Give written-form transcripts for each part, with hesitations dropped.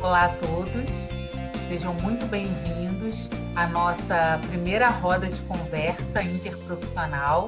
Olá a todos, sejam muito bem-vindos à nossa primeira roda de conversa interprofissional.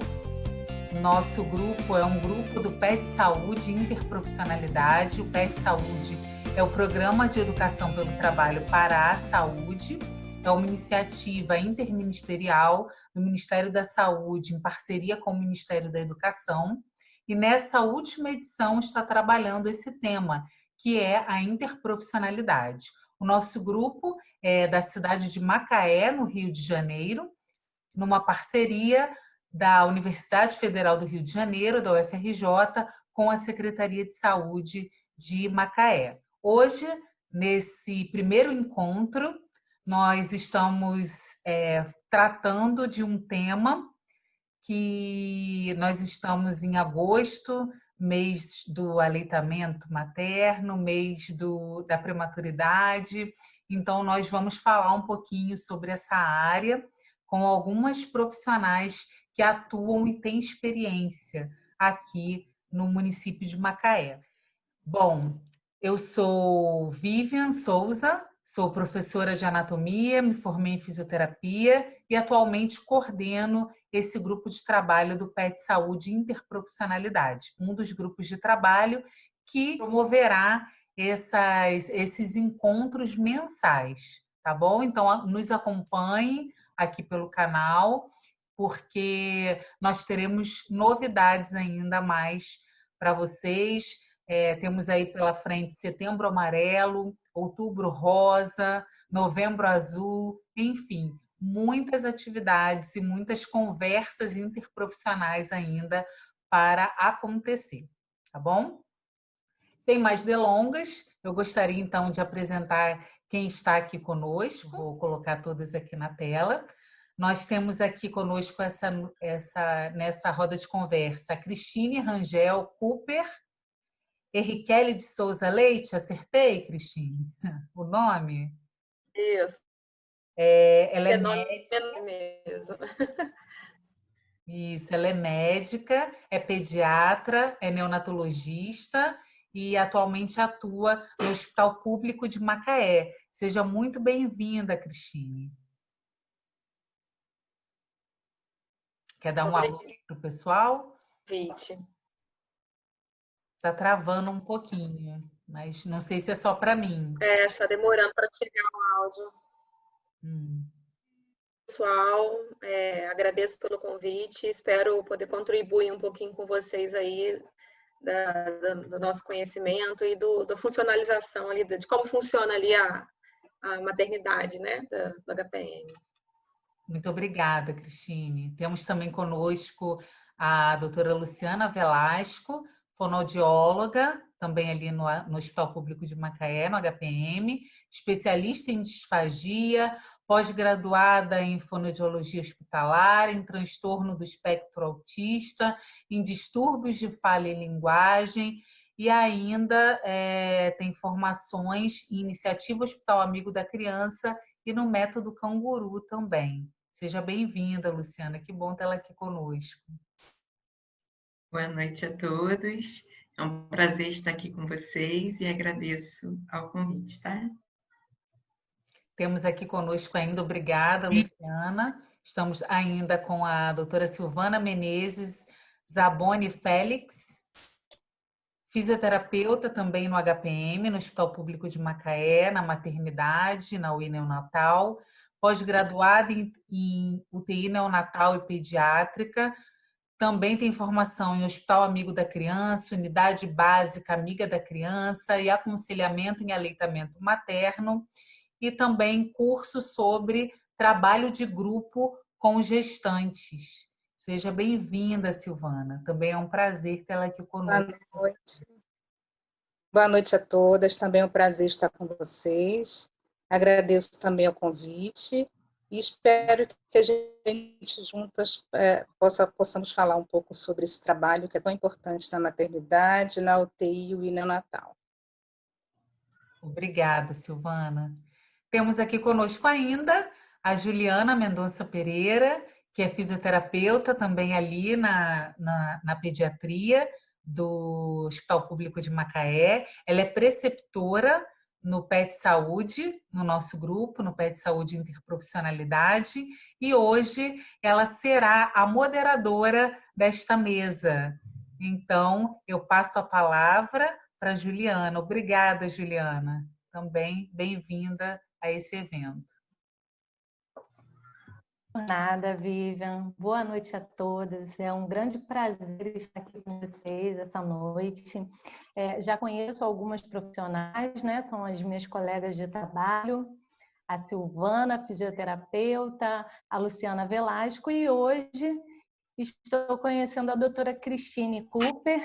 Nosso grupo é um grupo do PET Saúde e Interprofissionalidade. O PET Saúde é o Programa de Educação pelo Trabalho para a Saúde, é uma iniciativa interministerial do Ministério da Saúde em parceria com o Ministério da Educação, e nessa última edição está trabalhando esse tema, que é a interprofissionalidade. O nosso grupo é da cidade de Macaé, no Rio de Janeiro, numa parceria da Universidade Federal do Rio de Janeiro, da UFRJ, com a Secretaria de Saúde de Macaé. Hoje, nesse primeiro encontro, nós estamos tratando de um tema que nós estamos em agosto, mês do aleitamento materno, mês da prematuridade. Então, nós vamos falar um pouquinho sobre essa área com algumas profissionais que atuam e têm experiência aqui no município de Macaé. Bom, eu sou Vivian Souza, sou professora de anatomia, me formei em fisioterapia e atualmente coordeno esse grupo de trabalho do PET Saúde e Interprofissionalidade, um dos grupos de trabalho que promoverá esses encontros mensais, tá bom? Então, nos acompanhe aqui pelo canal, porque nós teremos novidades ainda mais para vocês. Temos aí pela frente Setembro Amarelo, Outubro Rosa, Novembro Azul, enfim, muitas atividades e muitas conversas interprofissionais ainda para acontecer, tá bom? Sem mais delongas, eu gostaria então de apresentar quem está aqui conosco. Vou colocar todas aqui na tela. Nós temos aqui conosco nessa roda de conversa a Cristine Rangel Cooper, Henriquele de Souza Leite, acertei, Cristine? O nome? Isso. Ela é médica mesmo. Isso, ela é médica, é pediatra, é neonatologista e atualmente atua no Hospital Público de Macaé. Seja muito bem-vinda, Cristine. Quer dar um alô para o pessoal? Está travando um pouquinho, mas não sei se é só para mim. Está demorando para chegar o áudio. Pessoal, agradeço pelo convite, espero poder contribuir um pouquinho com vocês aí do nosso conhecimento e da funcionalização ali, de como funciona ali a maternidade, né, do HPM. Muito obrigada, Cristine. Temos também conosco a doutora Luciana Velasco, fonoaudióloga, também ali no Hospital Público de Macaé, no HPM, especialista em disfagia, pós-graduada em fonoaudiologia hospitalar, em transtorno do espectro autista, em distúrbios de fala e linguagem, e ainda tem formações em iniciativa Hospital Amigo da Criança e no método Canguru também. Seja bem-vinda, Luciana, que bom tê-la aqui conosco. Boa noite a todos, é um prazer estar aqui com vocês e agradeço ao convite, tá? Temos aqui conosco ainda, obrigada, Luciana. Estamos ainda com a doutora Silvana Menezes Zaboni Félix, fisioterapeuta também no HPM, no Hospital Público de Macaé, na maternidade, na UTI neonatal, pós-graduada em UTI neonatal e pediátrica, também tem formação em Hospital Amigo da Criança, Unidade Básica Amiga da Criança e aconselhamento em aleitamento materno, e também curso sobre trabalho de grupo com gestantes. Seja bem-vinda, Silvana. Também é um prazer tê-la aqui conosco. Boa noite. Boa noite a todas. Também é um prazer estar com vocês. Agradeço também o convite e espero que a gente juntas possamos falar um pouco sobre esse trabalho que é tão importante na maternidade, na UTI e neonatal. Obrigada, Silvana. Temos aqui conosco ainda a Juliana Mendonça Pereira, que é fisioterapeuta também ali na pediatria do Hospital Público de Macaé. Ela é preceptora no PET Saúde, no nosso grupo, no PET Saúde Interprofissionalidade, e hoje ela será a moderadora desta mesa. Então, eu passo a palavra para Juliana. Obrigada, Juliana. Também bem-vinda a esse evento. Nada, Vivian. Boa noite a todas. É um grande prazer estar aqui com vocês essa noite. Já conheço algumas profissionais, né? São as minhas colegas de trabalho, a Silvana, fisioterapeuta, a Luciana Velasco, e hoje estou conhecendo a doutora Cristine Cooper.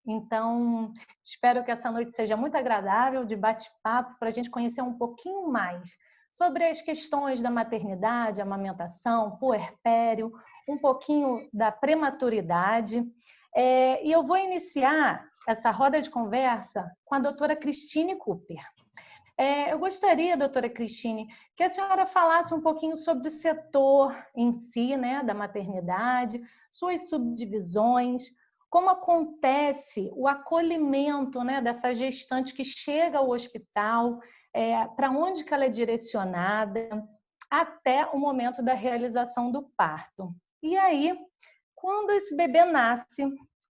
Então, espero que essa noite seja muito agradável, de bate-papo, para a gente conhecer um pouquinho mais sobre as questões da maternidade, amamentação, puerpério, um pouquinho da prematuridade. E eu vou iniciar essa roda de conversa com a doutora Cristine Cooper. Eu gostaria, doutora Cristine, que a senhora falasse um pouquinho sobre o setor em si, né, da maternidade, suas subdivisões, como acontece o acolhimento, né, dessa gestante que chega ao hospital, para onde que ela é direcionada, até o momento da realização do parto. E aí, quando esse bebê nasce,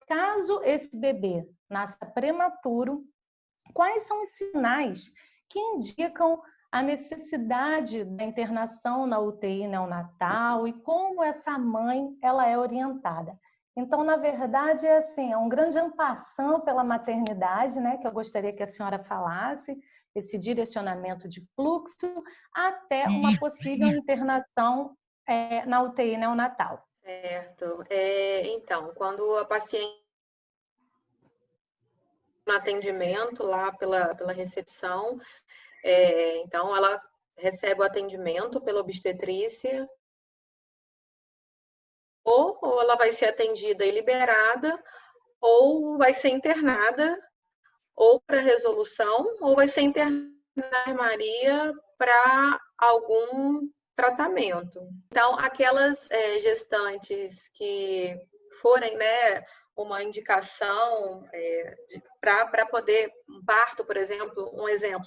caso esse bebê nasça prematuro, quais são os sinais que indicam a necessidade da internação na UTI neonatal e como essa mãe ela é orientada? Então, na verdade, é um grande ampassão pela maternidade, né, que eu gostaria que a senhora falasse, esse direcionamento de fluxo, até uma possível internação na UTI neonatal. Certo. Então, quando a paciente no atendimento lá pela recepção, então ela recebe o atendimento pela obstetrícia, ou ela vai ser atendida e liberada, ou vai ser internada, ou para resolução, ou vai ser internada na enfermaria para algum tratamento. Então, aquelas gestantes que forem, né, uma indicação para poder um parto, por exemplo,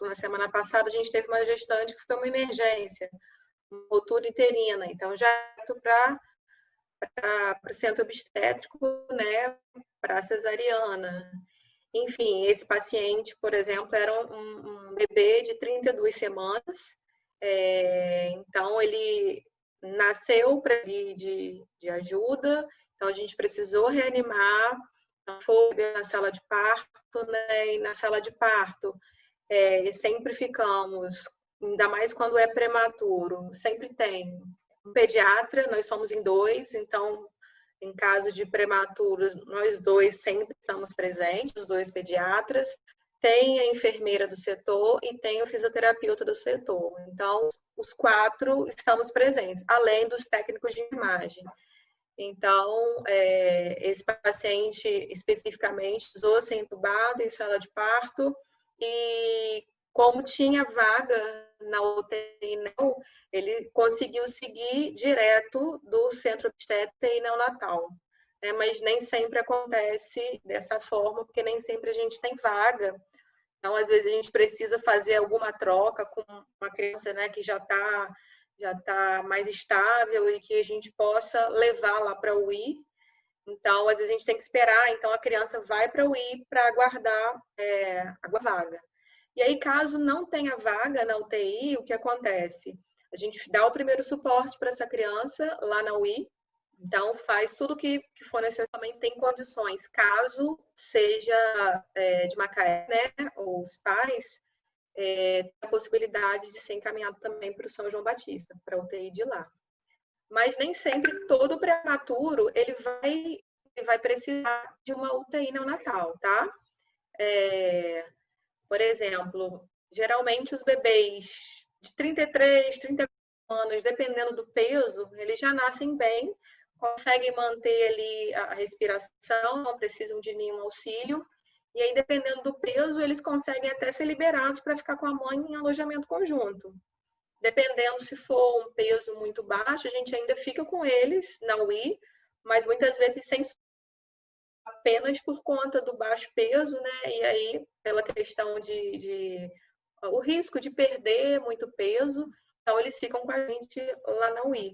na semana passada a gente teve uma gestante que foi uma emergência, uma ruptura uterina, então já para o centro obstétrico, né, para cesariana. Enfim, esse paciente, por exemplo, era um bebê de 32 semanas, então ele nasceu de ajuda, então a gente precisou reanimar, foi na sala de parto, né, e na sala de parto sempre ficamos, ainda mais quando é prematuro, sempre tem um pediatra, nós somos em 2, então em caso de prematuros, nós 2 sempre estamos presentes, os 2 pediatras, tem a enfermeira do setor e tem o fisioterapeuta do setor. Então, os 4 estamos presentes, além dos técnicos de enfermagem. Então, esse paciente especificamente precisou ser entubado em sala de parto e como tinha vaga na UTI, ele conseguiu seguir direto do centro obstétrico e neonatal. Mas nem sempre acontece dessa forma, porque nem sempre a gente tem vaga. Então, às vezes, a gente precisa fazer alguma troca com uma criança, né, que já tá mais estável e que a gente possa levar lá para a UI. Então, às vezes, a gente tem que esperar. Então, a criança vai para a UI para aguardar a vaga. E aí, caso não tenha vaga na UTI, o que acontece? A gente dá o primeiro suporte para essa criança lá na UI. Então, faz tudo que for necessário, também tem condições. Caso seja de Macaé, né, os pais, a possibilidade de ser encaminhado também para o São João Batista, para a UTI de lá. Mas nem sempre todo prematuro ele vai precisar de uma UTI neonatal, tá? Por exemplo, geralmente os bebês de 33, 34 anos, dependendo do peso, eles já nascem bem, conseguem manter ali a respiração, não precisam de nenhum auxílio. E aí, dependendo do peso, eles conseguem até ser liberados para ficar com a mãe em alojamento conjunto. Dependendo se for um peso muito baixo, a gente ainda fica com eles na UI, mas muitas vezes sem apenas por conta do baixo peso, né? E aí, pela questão de o risco de perder muito peso, então eles ficam com a gente lá na UIA.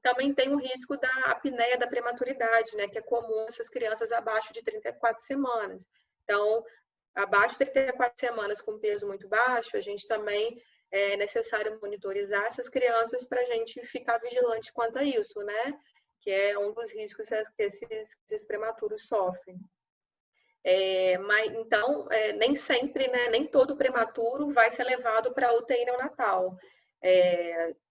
Também tem o risco da apneia da prematuridade, né, que é comum essas crianças abaixo de 34 semanas. Então, abaixo de 34 semanas com peso muito baixo, a gente também é necessário monitorizar essas crianças para a gente ficar vigilante quanto a isso, né? Que é um dos riscos que esses prematuros sofrem. Mas, então, nem sempre, né, nem todo prematuro vai ser levado para a UTI neonatal.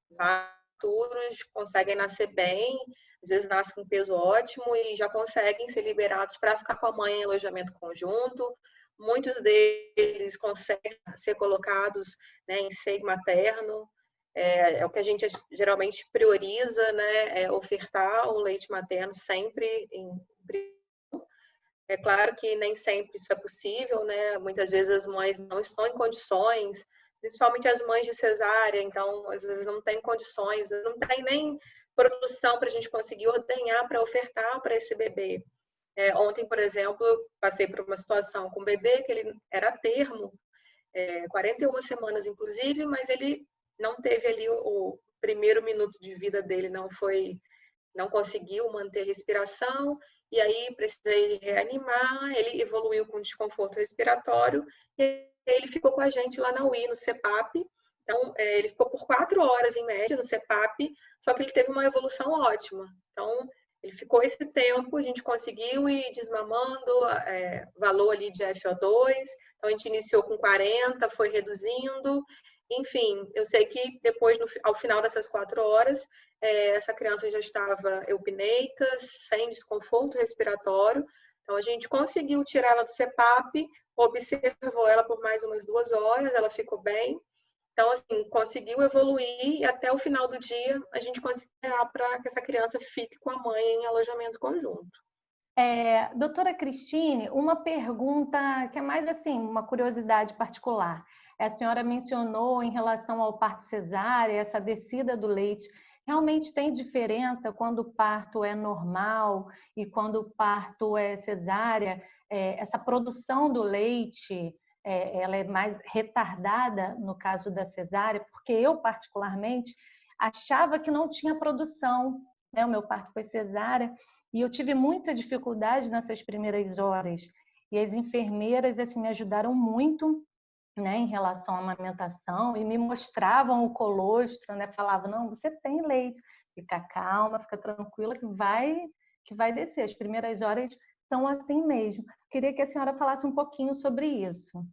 Prematuros conseguem nascer bem, às vezes nascem com peso ótimo e já conseguem ser liberados para ficar com a mãe em alojamento conjunto. Muitos deles conseguem ser colocados, né, em seio materno. É o que a gente geralmente prioriza, né, ofertar o leite materno sempre em. É claro que nem sempre isso é possível, né? Muitas vezes as mães não estão em condições, principalmente as mães de cesárea, então às vezes não tem condições, não tem nem produção para a gente conseguir ordenhar para ofertar para esse bebê. Ontem, por exemplo, eu passei por uma situação com um bebê que ele era a termo, 41 semanas inclusive, mas ele não teve ali o primeiro minuto de vida dele, não conseguiu manter a respiração, e aí precisei reanimar, ele evoluiu com desconforto respiratório, e ele ficou com a gente lá na UIA, no CEPAP. Então, ele ficou por 4 horas, em média, no CEPAP, só que ele teve uma evolução ótima. Então, ele ficou esse tempo, a gente conseguiu ir desmamando, valor ali de FO2, então a gente iniciou com 40, foi reduzindo. Enfim, eu sei que depois, ao final dessas 4 horas, essa criança já estava eupneica, sem desconforto respiratório. Então, a gente conseguiu tirar ela do CEPAP, observou ela por mais umas 2 horas, ela ficou bem. Então, assim, conseguiu evoluir e até o final do dia a gente considerar para que essa criança fique com a mãe em alojamento conjunto. Doutora Cristine, uma pergunta que é mais assim, uma curiosidade particular. A senhora mencionou em relação ao parto cesárea, essa descida do leite. Realmente tem diferença quando o parto é normal e quando o parto é cesárea? Essa produção do leite, ela é mais retardada no caso da cesárea? Porque eu, particularmente, achava que não tinha produção, né? O meu parto foi cesárea e eu tive muita dificuldade nessas primeiras horas. E as enfermeiras assim, me ajudaram muito, né, em relação à amamentação, e me mostravam o colostro, né, falavam, não, você tem leite, fica calma, fica tranquila que vai descer. As primeiras horas são assim mesmo. Queria que a senhora falasse um pouquinho sobre isso.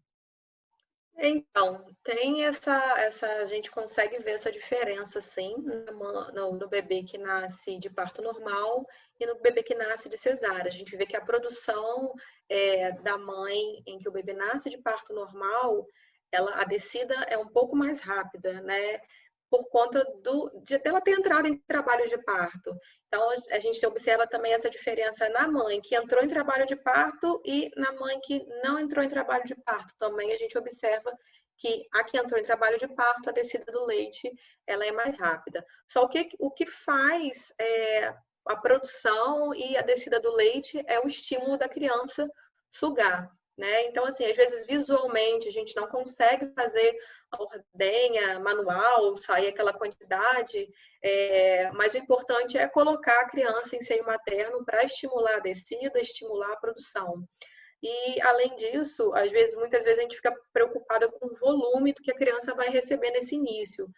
Então, tem a gente consegue ver essa diferença, sim, no bebê que nasce de parto normal e no bebê que nasce de cesárea. A gente vê que a produção da mãe em que o bebê nasce de parto normal, a descida é um pouco mais rápida, né? Por conta dela ter entrado em trabalho de parto. Então, a gente observa também essa diferença na mãe que entrou em trabalho de parto e na mãe que não entrou em trabalho de parto. Também a gente observa que a que entrou em trabalho de parto, a descida do leite, ela é mais rápida. Só o que faz a produção e a descida do leite é o estímulo da criança sugar, né? Então, assim, às vezes visualmente a gente não consegue fazer a ordenha manual, sair aquela quantidade, mas o importante é colocar a criança em seio materno para estimular a descida, estimular a produção. E, além disso, muitas vezes a gente fica preocupada com o volume do que a criança vai receber nesse início.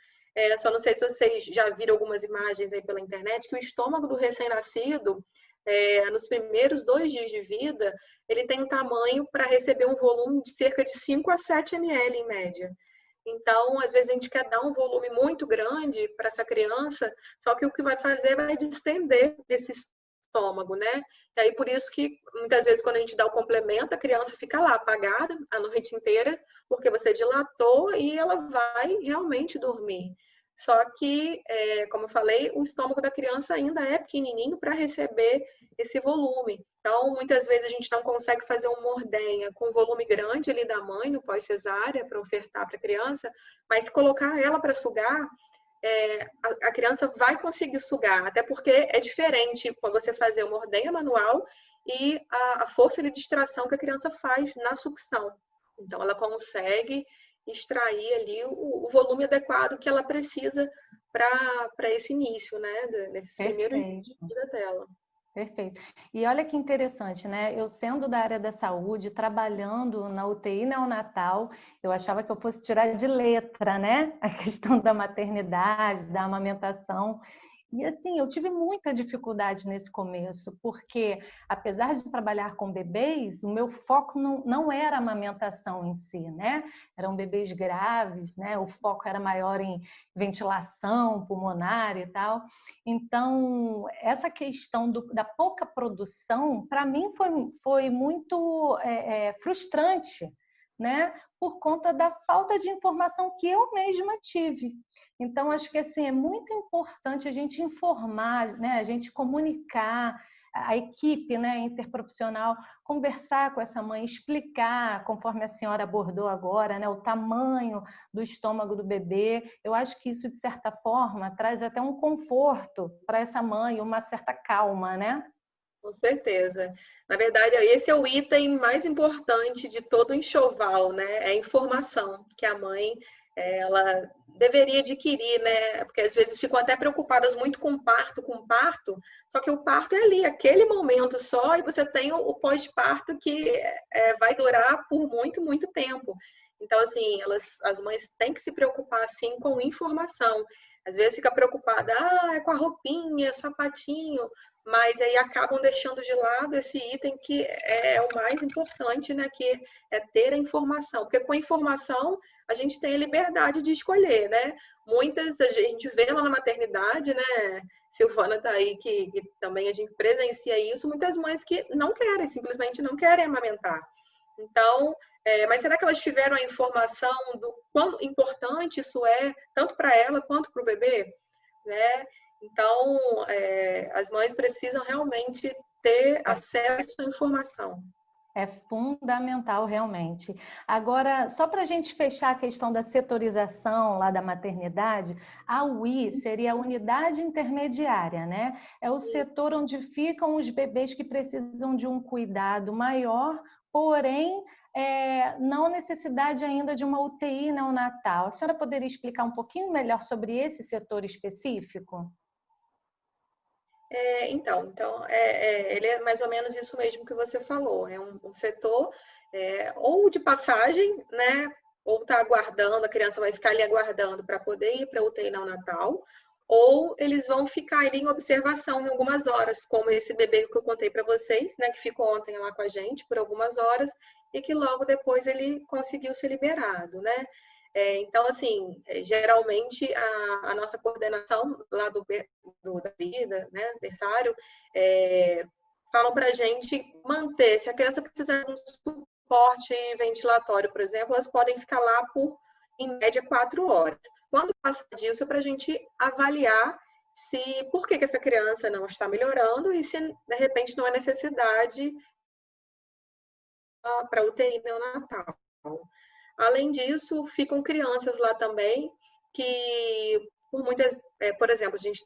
Só não sei se vocês já viram algumas imagens aí pela internet, que o estômago do recém-nascido, nos primeiros 2 dias de vida, ele tem um tamanho para receber um volume de cerca de 5 a 7 ml em média. Então, às vezes a gente quer dar um volume muito grande para essa criança, só que o que vai fazer vai distender esse estômago, né? E aí, por isso que, muitas vezes, quando a gente dá o complemento, a criança fica lá apagada a noite inteira, porque você dilatou e ela vai realmente dormir. Só que, como eu falei, o estômago da criança ainda é pequenininho para receber esse volume. Então, muitas vezes a gente não consegue fazer uma ordenha com volume grande ali da mãe no pós-cesárea para ofertar para a criança, mas colocar ela para sugar, a criança vai conseguir sugar, até porque é diferente quando você fazer uma ordenha manual e a força de distração que a criança faz na sucção. Então, ela consegue extrair ali o volume adequado que ela precisa para esse início, né? Nesses primeiros dias de vida dela. Perfeito. E olha que interessante, né? Eu sendo da área da saúde, trabalhando na UTI neonatal, eu achava que eu fosse tirar de letra, né? A questão da maternidade, da amamentação. E assim, eu tive muita dificuldade nesse começo, porque apesar de trabalhar com bebês, o meu foco não era a amamentação em si, né? Eram bebês graves, né? O foco era maior em ventilação pulmonar e tal. Então, essa questão da pouca produção, para mim foi muito frustrante, né? Por conta da falta de informação que eu mesma tive. Então, acho que assim, é muito importante a gente informar, né? A gente comunicar, a equipe, né, interprofissional, conversar com essa mãe, explicar, conforme a senhora abordou agora, né, o tamanho do estômago do bebê. Eu acho que isso, de certa forma, traz até um conforto para essa mãe, uma certa calma, né? Com certeza. Na verdade, esse é o item mais importante de todo o enxoval, né? É a informação que a mãe ela deveria adquirir, né? Porque às vezes ficam até preocupadas muito com parto, só que o parto é ali, aquele momento só, e você tem o pós-parto que vai durar por muito, muito tempo. Então, assim, as mães têm que se preocupar, assim, com informação. Às vezes fica preocupada, é com a roupinha, sapatinho, mas aí acabam deixando de lado esse item que é o mais importante, né? Que é ter a informação. Porque com a informação a gente tem a liberdade de escolher, né? Muitas a gente vê lá na maternidade, né? Silvana tá aí, que também a gente presencia isso, muitas mães que não querem, simplesmente não querem amamentar. Então, mas será que elas tiveram a informação do quão importante isso é, tanto para ela quanto para o bebê? Né? Então, as mães precisam realmente ter acesso à informação. É fundamental, realmente. Agora, só para a gente fechar a questão da setorização lá da maternidade, a UI seria a unidade intermediária, né? É o setor onde ficam os bebês que precisam de um cuidado maior, porém, não necessidade ainda de uma UTI neonatal. A senhora poderia explicar um pouquinho melhor sobre esse setor específico? Então, ele é mais ou menos isso mesmo que você falou. É um setor ou de passagem, né? Ou está aguardando, a criança vai ficar ali aguardando para poder ir para a UTI neonatal, ou eles vão ficar ali em observação em algumas horas, como esse bebê que eu contei para vocês, né? Que ficou ontem lá com a gente por algumas horas e que logo depois ele conseguiu ser liberado, né? Então, assim, geralmente a nossa coordenação lá da vida, né, berçário, falam para a gente manter, se a criança precisar de um suporte ventilatório, por exemplo, elas podem ficar lá por, em média, 4 horas. Quando passa disso, é para a gente avaliar por que essa criança não está melhorando e se, de repente, não é necessidade para UTI neonatal. Além disso, ficam crianças lá também que, por exemplo, a gente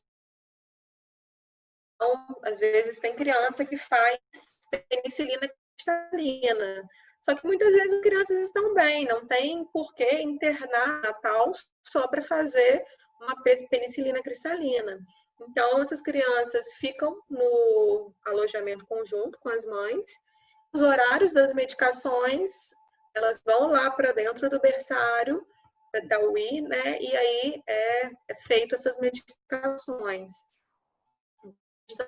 às vezes tem criança que faz penicilina cristalina. Só que muitas vezes as crianças estão bem, não tem por que internar Natal só para fazer uma penicilina cristalina. Então, essas crianças ficam no alojamento conjunto com as mães. Os horários das medicações, elas vão lá para dentro do berçário da UI, né? E aí é feito essas medicações.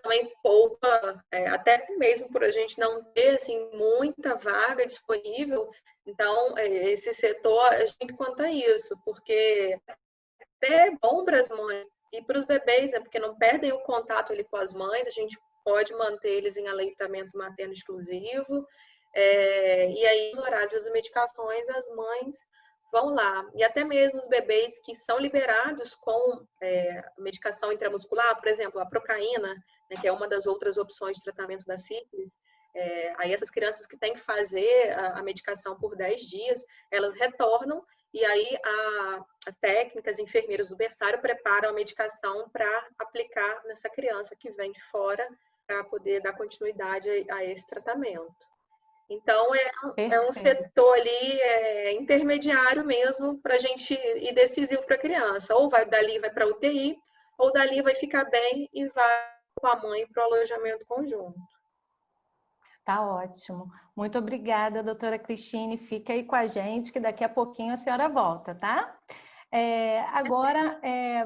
Também poupa, até mesmo por a gente não ter assim, muita vaga disponível, então esse setor ajuda quanto a isso, porque até é bom para as mães e para os bebês, né, porque não perdem o contato ali com as mães, a gente pode manter eles em aleitamento materno exclusivo, e aí os horários das medicações as mães vão lá. E até mesmo os bebês que são liberados com medicação intramuscular, por exemplo, a procaína, né, que é uma das outras opções de tratamento da sífilis, aí essas crianças que têm que fazer a medicação por 10 dias, elas retornam e aí as técnicas, enfermeiros do berçário preparam a medicação para aplicar nessa criança que vem de fora para poder dar continuidade a esse tratamento. Então, é um Perfeito. setor ali intermediário mesmo para a gente ir decisivo para a criança. Ou dali vai para a UTI, ou dali vai ficar bem e vai com a mãe para o alojamento conjunto. Tá ótimo. Muito obrigada, doutora Cristine. Fica aí com a gente, que daqui a pouquinho a senhora volta, tá? Agora,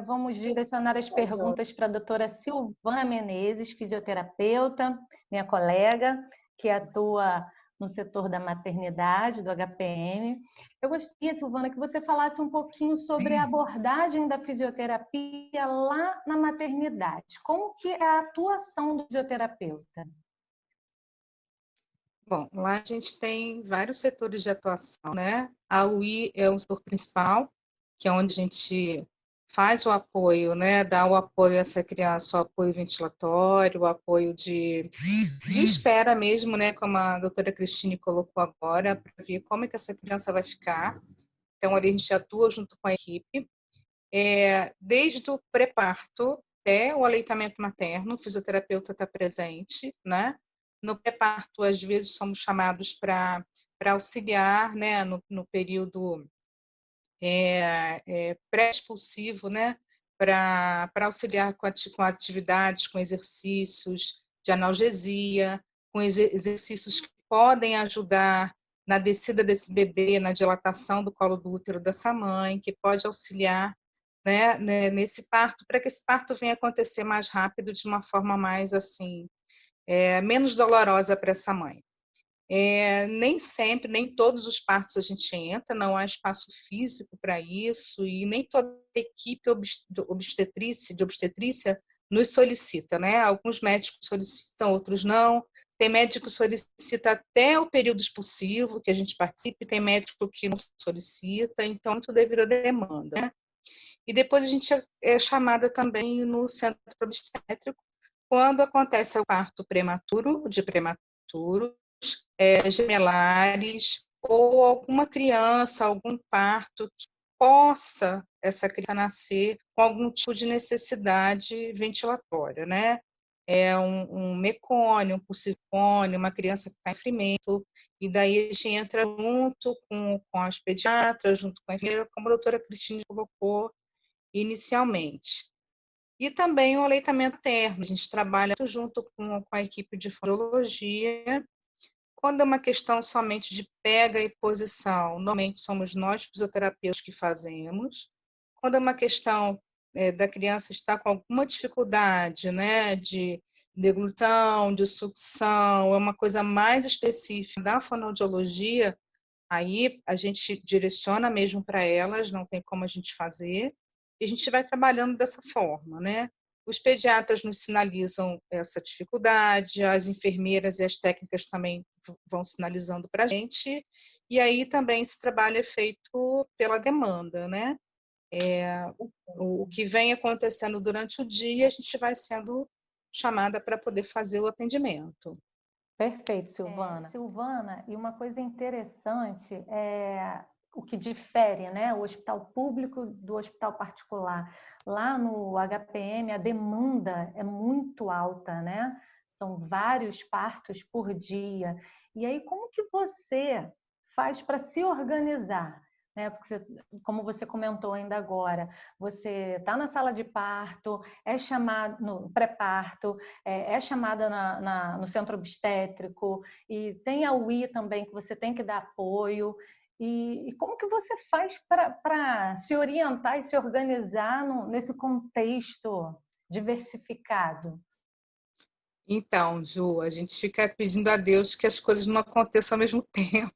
vamos direcionar as perguntas para a doutora Silvana Menezes, fisioterapeuta, minha colega, que atua no setor da maternidade, do HPM. Eu gostaria, Silvana, que você falasse um pouquinho sobre a abordagem da fisioterapia lá na maternidade. Como que é a atuação do fisioterapeuta? Bom, lá a gente tem vários setores de atuação, né? A UI é o setor principal, que é onde a gente faz o apoio, né? Dá o apoio a essa criança, o apoio ventilatório, o apoio de espera mesmo, né? Como a doutora Cristine colocou agora, para ver como é que essa criança vai ficar. Então, ali a gente atua junto com a equipe, desde o pré-parto até o aleitamento materno, o fisioterapeuta está presente, né? No pré-parto, às vezes, somos chamados para auxiliar, né? No período pré-expulsivo, né? Para auxiliar com atividades, com exercícios de analgesia, com exercícios que podem ajudar na descida desse bebê, na dilatação do colo do útero dessa mãe, que pode auxiliar, né, nesse parto, para que esse parto venha acontecer mais rápido, de uma forma mais assim, menos dolorosa para essa mãe. Nem sempre, nem todos os partos a gente entra, não há espaço físico para isso, e nem toda a equipe de obstetrícia nos solicita, né? Alguns médicos solicitam, outros não. Tem médico que solicita até o período expulsivo, que a gente participe, tem médico que não solicita, então, muito devido à demanda, né? E depois a gente é chamada também no centro obstétrico, quando acontece o parto prematuro, de prematuros, gemelares, ou alguma criança, algum parto que possa essa criança nascer com algum tipo de necessidade ventilatória, né? Um mecônio, um pulsicônio, uma criança que está em sofrimento, e daí a gente entra junto com as pediatras, junto com a enfermeira, como a doutora Cristine colocou inicialmente. E também o aleitamento materno, a gente trabalha junto com a equipe de fonoaudiologia. Quando é uma questão somente de pega e posição, normalmente somos nós, fisioterapeutas, que fazemos. Quando é uma questão da criança estar com alguma dificuldade, né, de deglutição, de sucção, é uma coisa mais específica da fonoaudiologia, aí a gente direciona mesmo para elas, não tem como a gente fazer, e a gente vai trabalhando dessa forma, né? Os pediatras nos sinalizam essa dificuldade, as enfermeiras e as técnicas também vão sinalizando para a gente, e aí também esse trabalho é feito pela demanda, né? O que vem acontecendo durante o dia, a gente vai sendo chamada para poder fazer o atendimento. Perfeito, Silvana. Silvana, e uma coisa interessante é o que difere, né, o hospital público do hospital particular. Lá no HPM, a demanda é muito alta, né? São vários partos por dia. E aí, como que você faz para se organizar? Né? Porque, como você comentou ainda agora, você está na sala de parto, é chamado no pré-parto, é chamada no centro obstétrico, e tem a UI também, que você tem que dar apoio. E como que você faz para se orientar e se organizar nesse contexto diversificado? Então, Ju, a gente fica pedindo a Deus que as coisas não aconteçam ao mesmo tempo.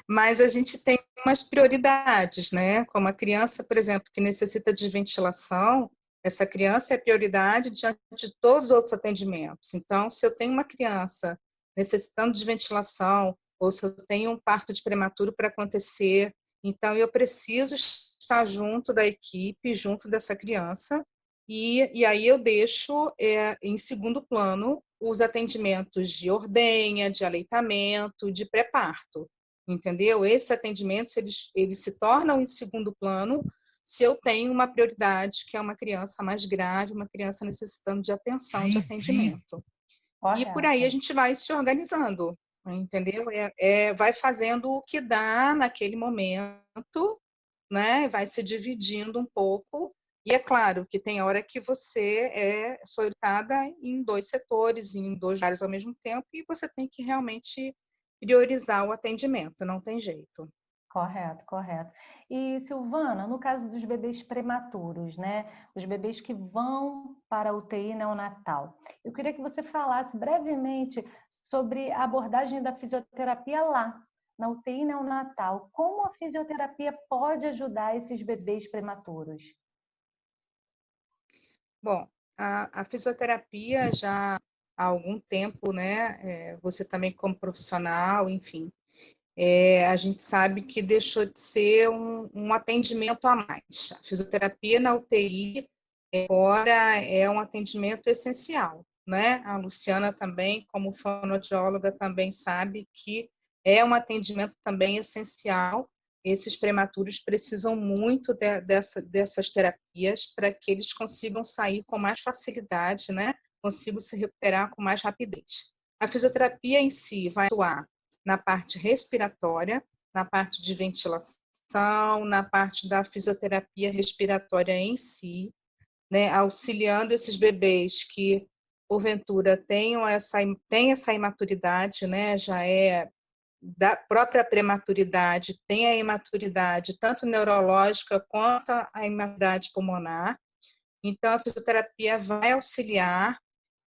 Mas a gente tem umas prioridades, né? Como a criança, por exemplo, que necessita de ventilação, essa criança é prioridade diante de todos os outros atendimentos. Então, se eu tenho uma criança necessitando de ventilação, ou se eu tenho um parto de prematuro para acontecer, então eu preciso estar junto da equipe, junto dessa criança, e aí eu deixo em segundo plano os atendimentos de ordenha, de aleitamento, de pré-parto. Entendeu? Esses atendimentos, eles se tornam em segundo plano se eu tenho uma prioridade, que é uma criança mais grave, uma criança necessitando de atenção, de atendimento. E por aí a gente vai se organizando. entendeu? Vai fazendo o que dá naquele momento, né? Vai se dividindo um pouco. E é claro que tem hora que você é solicitada em 2 setores, em 2 áreas ao mesmo tempo, e você tem que realmente priorizar o atendimento, não tem jeito. Correto, correto. E, Silvana, no caso dos bebês prematuros, né? Os bebês que vão para a UTI neonatal, eu queria que você falasse brevemente sobre a abordagem da fisioterapia lá, na UTI neonatal. Como a fisioterapia pode ajudar esses bebês prematuros? Bom, a fisioterapia já há algum tempo, né? Você também como profissional, enfim, a gente sabe que deixou de ser um atendimento a mais. A fisioterapia na UTI agora é um atendimento essencial, né? A Luciana também, como fonoaudióloga, também sabe que é um atendimento também essencial. Esses prematuros precisam muito dessas terapias para que eles consigam sair com mais facilidade, né? Consigam se recuperar com mais rapidez. A fisioterapia em si vai atuar na parte respiratória, na parte de ventilação, na parte da fisioterapia respiratória em si, né, auxiliando esses bebês que, porventura, tenham têm essa imaturidade, né, já é da própria prematuridade, tem a imaturidade tanto neurológica quanto a imaturidade pulmonar. Então, a fisioterapia vai auxiliar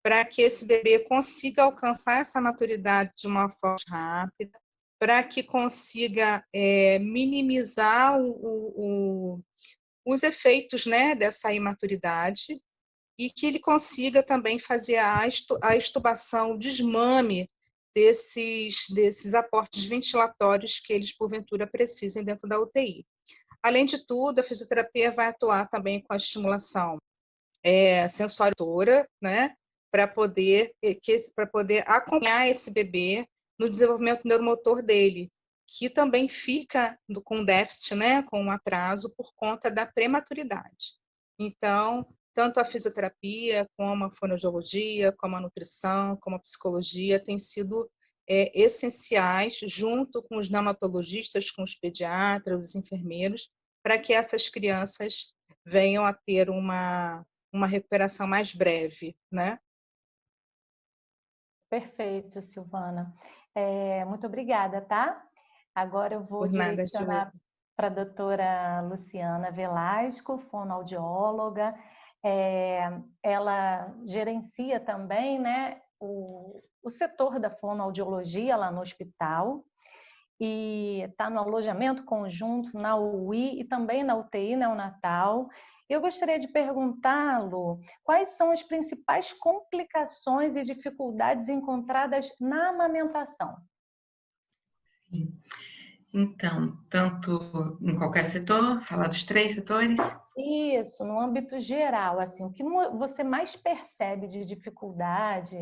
para que esse bebê consiga alcançar essa maturidade de uma forma rápida, para que consiga minimizar os efeitos, né, dessa imaturidade e que ele consiga também fazer a extubação, o desmame desses aportes ventilatórios que eles, porventura, precisem dentro da UTI. Além de tudo, a fisioterapia vai atuar também com a estimulação sensorial, né, para poder acompanhar esse bebê no desenvolvimento neuromotor dele, que também fica com déficit, né, com um atraso por conta da prematuridade. Então, tanto a fisioterapia, como a fonoaudiologia, como a nutrição, como a psicologia, têm sido essenciais, junto com os neonatologistas, com os pediatras, os enfermeiros, para que essas crianças venham a ter uma recuperação mais breve, né? Perfeito, Silvana. Muito obrigada, tá? Agora eu vou Por nada, direcionar para a doutora Luciana Velasco, fonoaudióloga. Ela gerencia também, né, o setor da fonoaudiologia lá no hospital e está no alojamento conjunto na UI e também na UTI neonatal. Eu gostaria de perguntá-lo quais são as principais complicações e dificuldades encontradas na amamentação. Sim. Então, tanto em qualquer setor, falar dos 3 setores? Isso, no âmbito geral, assim, o que você mais percebe de dificuldade,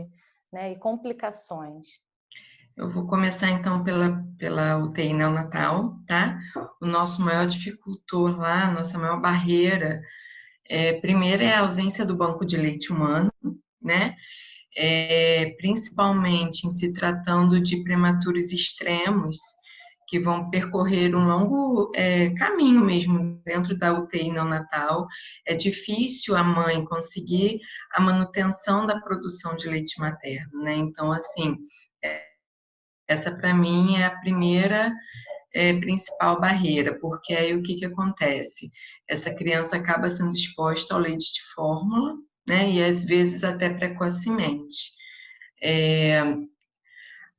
né, e complicações? Eu vou começar então pela UTI neonatal, tá? O nosso maior dificultor lá, a nossa maior barreira, primeiro é a ausência do banco de leite humano, né? Principalmente em se tratando de prematuros extremos, que vão percorrer um longo caminho mesmo dentro da UTI neonatal. É difícil a mãe conseguir a manutenção da produção de leite materno, né? Então, assim, essa para mim é a primeira principal barreira, porque aí o que acontece? Essa criança acaba sendo exposta ao leite de fórmula, né? E às vezes até precocemente.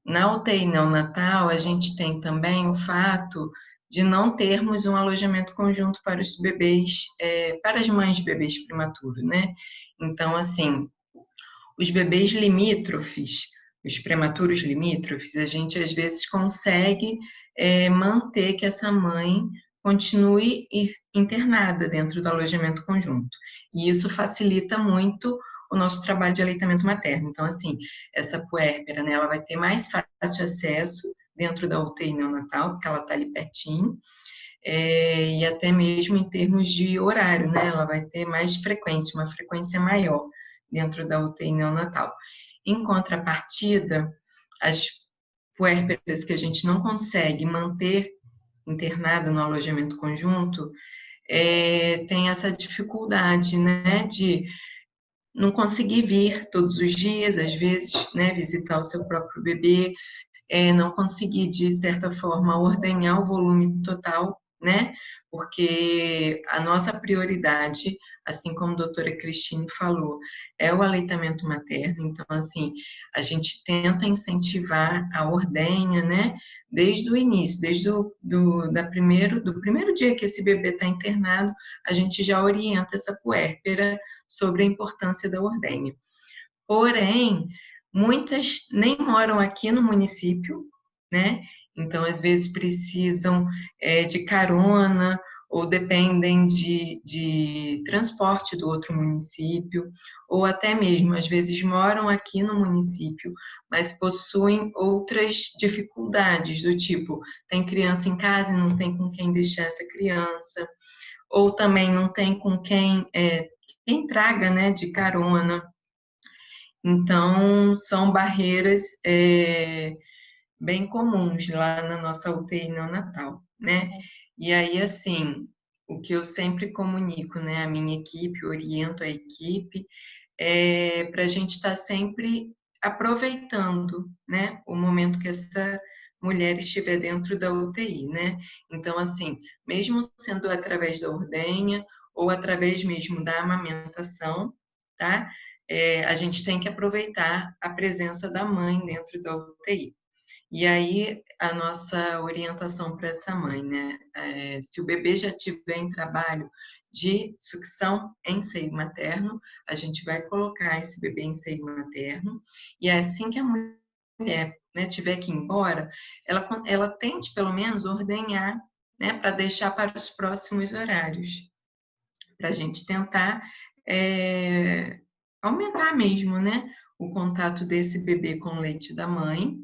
Na UTI neonatal, a gente tem também o fato de não termos um alojamento conjunto para os bebês, para as mães de bebês prematuros, né? Então, assim, os bebês limítrofes, os prematuros limítrofes, a gente às vezes consegue manter que essa mãe continue internada dentro do alojamento conjunto. E isso facilita muito o nosso trabalho de aleitamento materno. Então, assim, essa puérpera, né, ela vai ter mais fácil acesso dentro da UTI neonatal, porque ela está ali pertinho, e até mesmo em termos de horário, né, ela vai ter mais frequência, uma frequência maior dentro da UTI neonatal. Em contrapartida, as puérperas que a gente não consegue manter internada no alojamento conjunto, tem essa dificuldade, né, de não conseguir vir todos os dias, às vezes, né, visitar o seu próprio bebê, não conseguir, de certa forma, ordenhar o volume total, né? Porque a nossa prioridade, assim como a doutora Cristine falou, é o aleitamento materno. Então, assim, a gente tenta incentivar a ordenha, né? Desde o início, desde do primeiro dia que esse bebê está internado, a gente já orienta essa puérpera sobre a importância da ordenha. Porém, muitas nem moram aqui no município, né? Então, às vezes, precisam de carona ou dependem de transporte do outro município, ou até mesmo, às vezes, moram aqui no município, mas possuem outras dificuldades, do tipo, tem criança em casa e não tem com quem deixar essa criança, ou também não tem com quem traga, né, de carona. Então, são barreiras bem comuns lá na nossa UTI neonatal, né? E aí, assim, o que eu sempre comunico, né, a minha equipe, oriento a equipe, para a gente estar sempre aproveitando, né, o momento que essa mulher estiver dentro da UTI, né? Então, assim, mesmo sendo através da ordenha ou através mesmo da amamentação, tá? A gente tem que aproveitar a presença da mãe dentro da UTI. E aí, a nossa orientação para essa mãe, né? Se o bebê já tiver em trabalho de sucção em seio materno, a gente vai colocar esse bebê em seio materno, e assim que a mulher, né, tiver que ir embora, ela tente, pelo menos, ordenhar, né, para deixar para os próximos horários, para a gente tentar aumentar mesmo, né, o contato desse bebê com o leite da mãe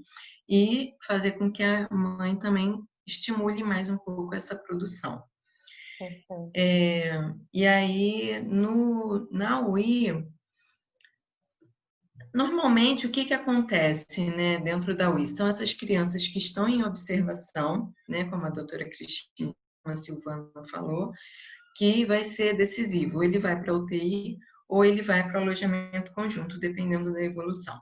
e fazer com que a mãe também estimule mais um pouco essa produção. E aí, na UI, normalmente, o que acontece, né, dentro da UI? São essas crianças que estão em observação, né, como a doutora Cristina Silvana falou, que vai ser decisivo. Ele vai para a UTI ou ele vai para o alojamento conjunto, dependendo da evolução.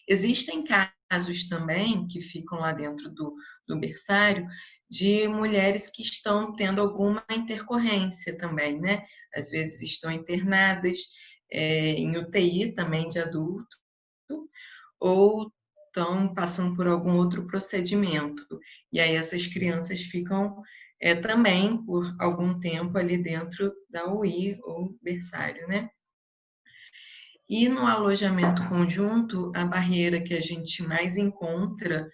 Existem casos também que ficam lá dentro do berçário de mulheres que estão tendo alguma intercorrência também, né? Às vezes estão internadas em UTI também de adulto, ou estão passando por algum outro procedimento. E aí essas crianças ficam também por algum tempo ali dentro da UI ou berçário, né? E no alojamento conjunto, a barreira que a gente mais encontra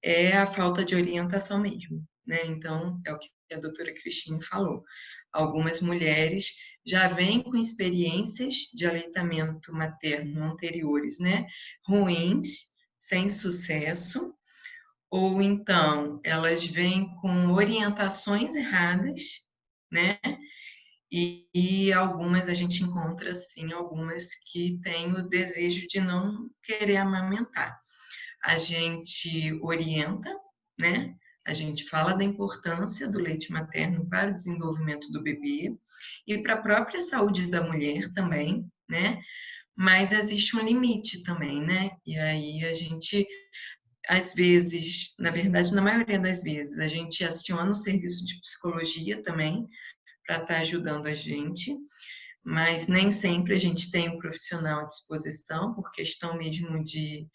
é a falta de orientação mesmo, né? Então, é o que a doutora Cristine falou. Algumas mulheres já vêm com experiências de aleitamento materno anteriores, né? Ruins, sem sucesso, ou então elas vêm com orientações erradas, né? E algumas a gente encontra, sim, algumas que têm o desejo de não querer amamentar. A gente orienta, né? A gente fala da importância do leite materno para o desenvolvimento do bebê e para a própria saúde da mulher também, né? Mas existe um limite também, né? E aí a gente, às vezes, na verdade, na maioria das vezes, a gente aciona o serviço de psicologia também para estar ajudando a gente, mas nem sempre a gente tem um profissional à disposição, por questão mesmo de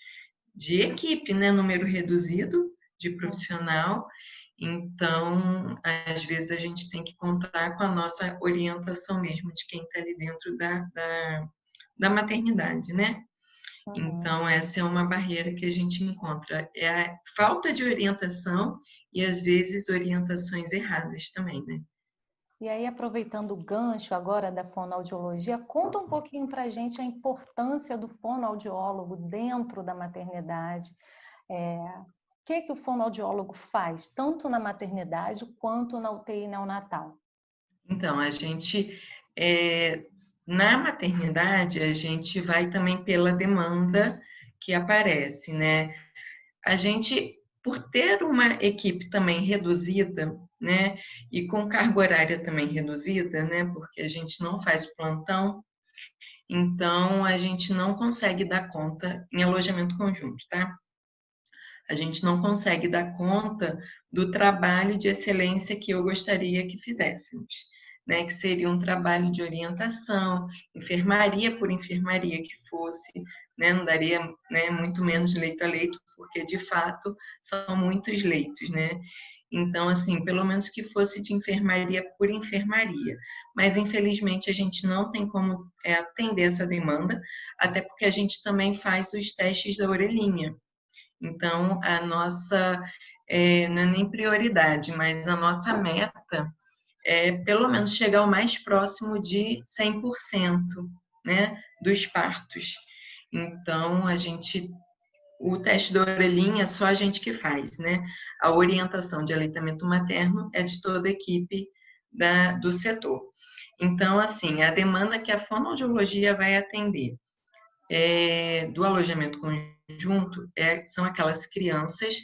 equipe, né? Número reduzido de profissional. Então, às vezes a gente tem que contar com a nossa orientação mesmo de quem está ali dentro da maternidade, né? Então, essa é uma barreira que a gente encontra. É a falta de orientação e, às vezes, orientações erradas também, né? E aí, aproveitando o gancho agora da fonoaudiologia, conta um pouquinho para a gente a importância do fonoaudiólogo dentro da maternidade. O que o fonoaudiólogo faz, tanto na maternidade quanto na UTI neonatal? Então, a gente, na maternidade, a gente vai também pela demanda que aparece, né? A gente por ter uma equipe também reduzida, né, e com carga horária também reduzida, né, porque a gente não faz plantão, então a gente não consegue dar conta em alojamento conjunto, tá? A gente não consegue dar conta do trabalho de excelência que eu gostaria que fizéssemos, né? Que seria um trabalho de orientação, enfermaria por enfermaria que fosse, né? Não daria, né, muito menos leito a leito, porque de fato são muitos leitos, né? Então, assim, pelo menos que fosse de enfermaria por enfermaria. Mas, infelizmente, a gente não tem como atender essa demanda, até porque a gente também faz os testes da orelhinha. Então, a nossa, não é nem prioridade, mas a nossa meta é pelo menos chegar ao mais próximo de 100%, né, dos partos. Então, o teste da orelhinha é só a gente que faz, né? A orientação de aleitamento materno é de toda a equipe do setor. Então, assim, a demanda que a fonoaudiologia vai atender do alojamento conjunto são aquelas crianças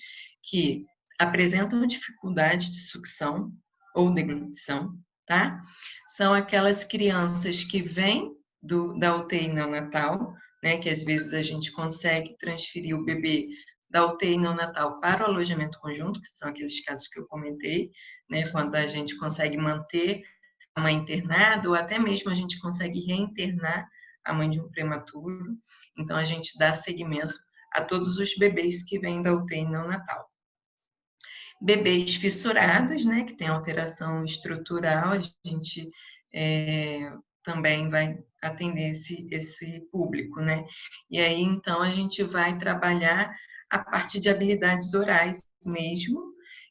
que apresentam dificuldade de sucção ou deglutição, tá? São aquelas crianças que vêm da UTI neonatal, né? Que às vezes a gente consegue transferir o bebê da UTI neonatal para o alojamento conjunto, que são aqueles casos que eu comentei, né? Quando a gente consegue manter a mãe internada ou até mesmo a gente consegue reinternar a mãe de um prematuro. Então, a gente dá seguimento a todos os bebês que vêm da UTI neonatal. Bebês fissurados, né, que tem alteração estrutural, a gente também vai atender esse público, né? E aí, então, a gente vai trabalhar a parte de habilidades orais mesmo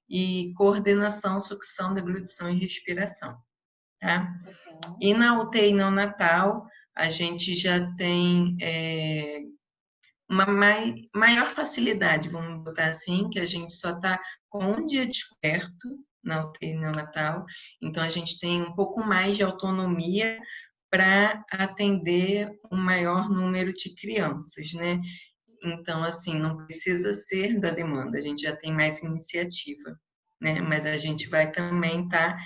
e coordenação, sucção, deglutição e respiração, tá? E na UTI neonatal, a gente já tem uma maior facilidade, vamos botar assim, que a gente só está com um dia descoberto na UTI neonatal, então a gente tem um pouco mais de autonomia para atender um maior número de crianças, né? Então, assim, não precisa ser da demanda, a gente já tem mais iniciativa, né? Mas a gente vai também estar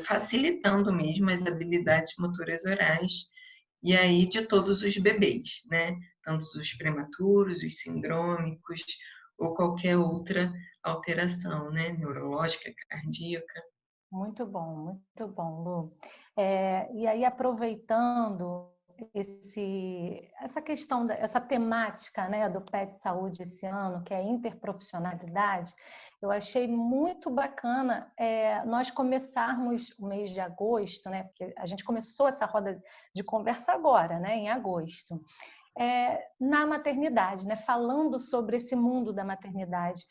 facilitando mesmo as habilidades motoras orais e aí de todos os bebês, né? Tanto os prematuros, os sindrômicos ou qualquer outra alteração, né? Neurológica, cardíaca. Muito bom, Lu. E aí, aproveitando essa questão, essa temática, né, do PET Saúde esse ano, que é a interprofissionalidade, eu achei muito bacana nós começarmos o mês de agosto, né, porque a gente começou essa roda de conversa agora, né, em agosto, na maternidade, né, falando sobre esse mundo da maternidade.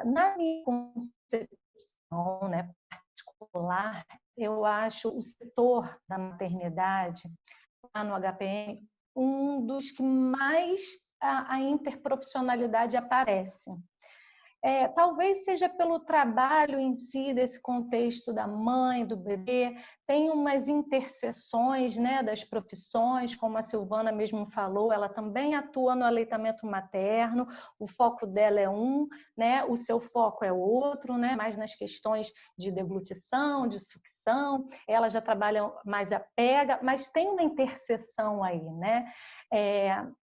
Na minha concepção, né, particular, eu acho o setor da maternidade lá no HPM um dos que mais a interprofissionalidade aparece. Talvez seja pelo trabalho em si, desse contexto da mãe, do bebê, tem umas interseções, né, das profissões, como a Silvana mesmo falou, ela também atua no aleitamento materno, o foco dela é né, o seu foco é outro, né, mais nas questões de deglutição, de sucção, ela já trabalha mais a pega, mas tem uma interseção aí, né?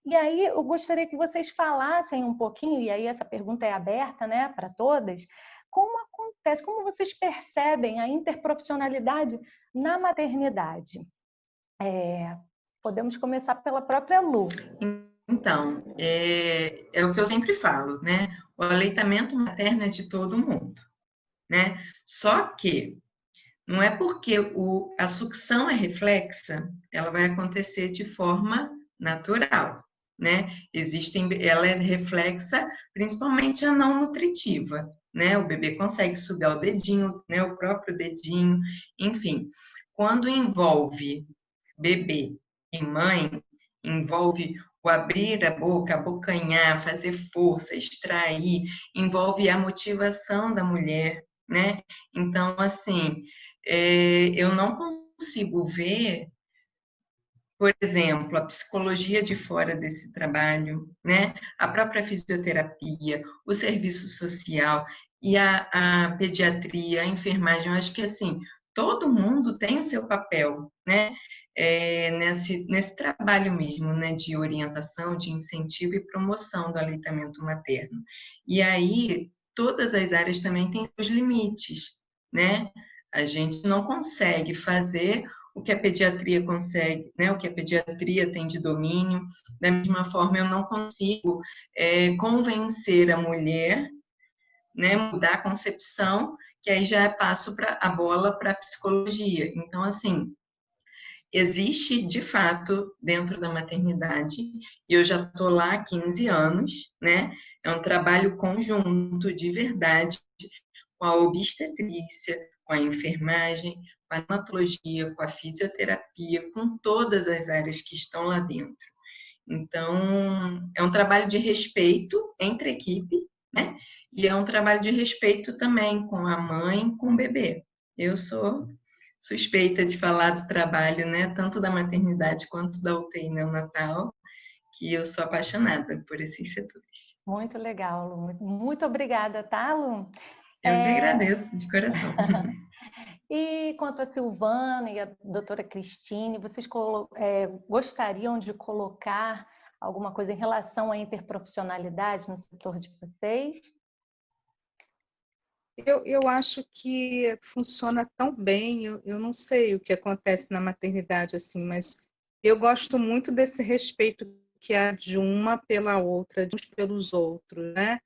E aí eu gostaria que vocês falassem um pouquinho, e aí essa pergunta é aberta, né, para todas, como acontece, como vocês percebem a interprofissionalidade na maternidade? Podemos começar pela própria Lu. Então, é o que eu sempre falo, né? O aleitamento materno é de todo mundo, né? Só que não é porque a sucção é reflexa, ela vai acontecer de forma natural, né? Ela é reflexa, principalmente a não nutritiva, né? O bebê consegue sugar o dedinho, né? O próprio dedinho, enfim. Quando envolve bebê e mãe, envolve o abrir a boca, abocanhar, fazer força, extrair, envolve a motivação da mulher, né? Então, assim, eu não consigo ver por exemplo, a psicologia de fora desse trabalho, né? A própria fisioterapia, o serviço social e a pediatria, a enfermagem. Eu acho que, assim, todo mundo tem o seu papel, né? Nesse trabalho mesmo, né? De orientação, de incentivo e promoção do aleitamento materno. E aí, todas as áreas também têm seus limites, né? A gente não consegue fazer o que a pediatria consegue, né? O que a pediatria tem de domínio. Da mesma forma, eu não consigo convencer a mulher, né? Mudar a concepção, que aí já passo a bola para a psicologia. Então, assim, existe, de fato, dentro da maternidade, e eu já estou lá há 15 anos, né? É um trabalho conjunto, de verdade, com a obstetrícia, com a enfermagem, com a neonatologia, com a fisioterapia, com todas as áreas que estão lá dentro. Então, é um trabalho de respeito entre a equipe, né? E é um trabalho de respeito também com a mãe, com o bebê. Eu sou suspeita de falar do trabalho, né? Tanto da maternidade quanto da UTI neonatal, que eu sou apaixonada por esses setores. Muito legal, Lu. Muito obrigada, tá, Lu? Eu que agradeço, de coração. E quanto a Silvana e a doutora Cristine, vocês gostariam de colocar alguma coisa em relação à interprofissionalidade no setor de vocês? Eu acho que funciona tão bem, eu não sei o que acontece na maternidade, assim, mas eu gosto muito desse respeito que há de uma pela outra, de uns pelos outros, né?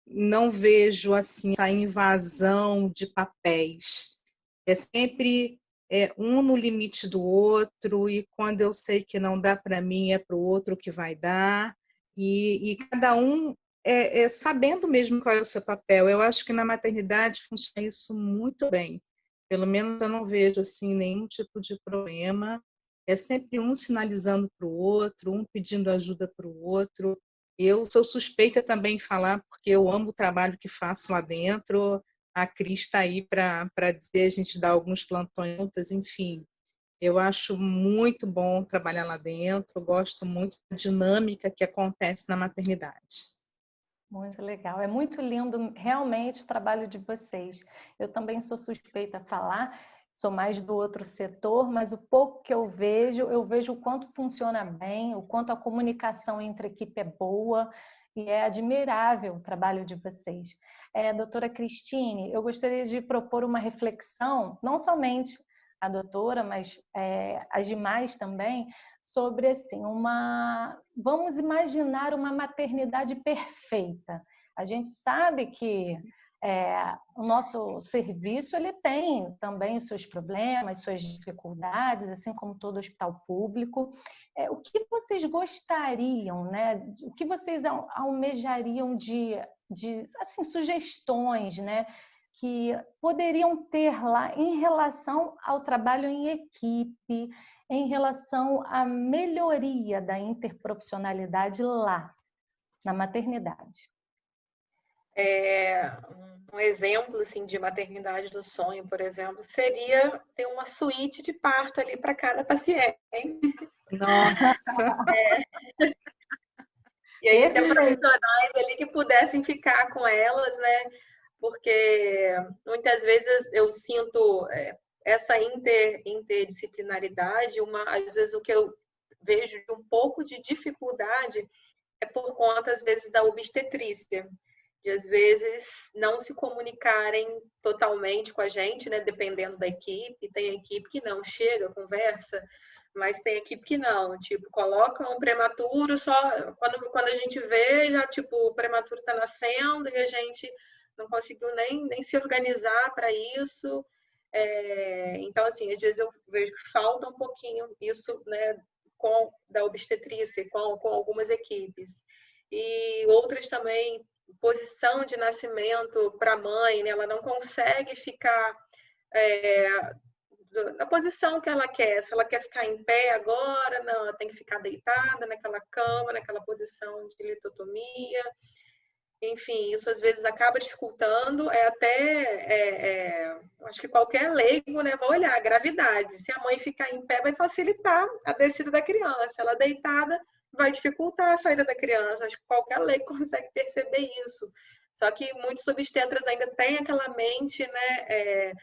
Não vejo, assim, essa invasão de papéis. É sempre um no limite do outro, e quando eu sei que não dá para mim, é para o outro que vai dar, e cada um sabendo mesmo qual é o seu papel. Eu acho que na maternidade funciona isso muito bem. Pelo menos eu não vejo assim nenhum tipo de problema. É sempre um sinalizando para o outro, um pedindo ajuda para o outro. Eu sou suspeita também em falar, porque eu amo o trabalho que faço lá dentro. A Cris está aí para dizer, a gente dá alguns plantões juntas, enfim. Eu acho muito bom trabalhar lá dentro, gosto muito da dinâmica que acontece na maternidade. Muito legal. É muito lindo realmente o trabalho de vocês. Eu também sou suspeita a falar, sou mais do outro setor, mas o pouco que eu vejo o quanto funciona bem, o quanto a comunicação entre a equipe é boa, e é admirável o trabalho de vocês. Doutora Cristine, eu gostaria de propor uma reflexão, não somente a doutora, mas as demais também, sobre assim, vamos imaginar uma maternidade perfeita. A gente sabe que o nosso serviço ele tem também os seus problemas, suas dificuldades, assim como todo hospital público. O que vocês gostariam, né? O que vocês almejariam de assim, sugestões, né? Que poderiam ter lá em relação ao trabalho em equipe, em relação à melhoria da interprofissionalidade lá, na maternidade? Um exemplo assim, de maternidade do sonho, por exemplo, seria ter uma suíte de parto ali para cada paciente. Nossa! E aí ter profissionais ali que pudessem ficar com elas, né? Porque muitas vezes eu sinto essa interdisciplinaridade, às vezes o que eu vejo de um pouco de dificuldade é por conta, às vezes, da obstetrícia. De, às vezes, não se comunicarem totalmente com a gente, né? Dependendo da equipe. Tem equipe que não chega, conversa, mas tem equipe que não. Tipo, coloca um prematuro só... Quando a gente vê, já, tipo, o prematuro está nascendo e a gente não conseguiu nem se organizar para isso. Então, assim, às vezes eu vejo que falta um pouquinho isso, né? Da obstetrícia, com algumas equipes. E outras também, posição de nascimento para a mãe, né? Ela não consegue ficar na posição que ela quer. Se ela quer ficar em pé agora, não, ela tem que ficar deitada naquela cama, naquela posição de litotomia. enfim, isso às vezes acaba dificultando, acho que qualquer leigo, né, vai olhar a gravidade. Se a mãe ficar em pé, vai facilitar a descida da criança. Ela deitada vai dificultar a saída da criança. Acho que qualquer leigo consegue perceber isso. Só que muitos obstetras ainda têm aquela mente, né,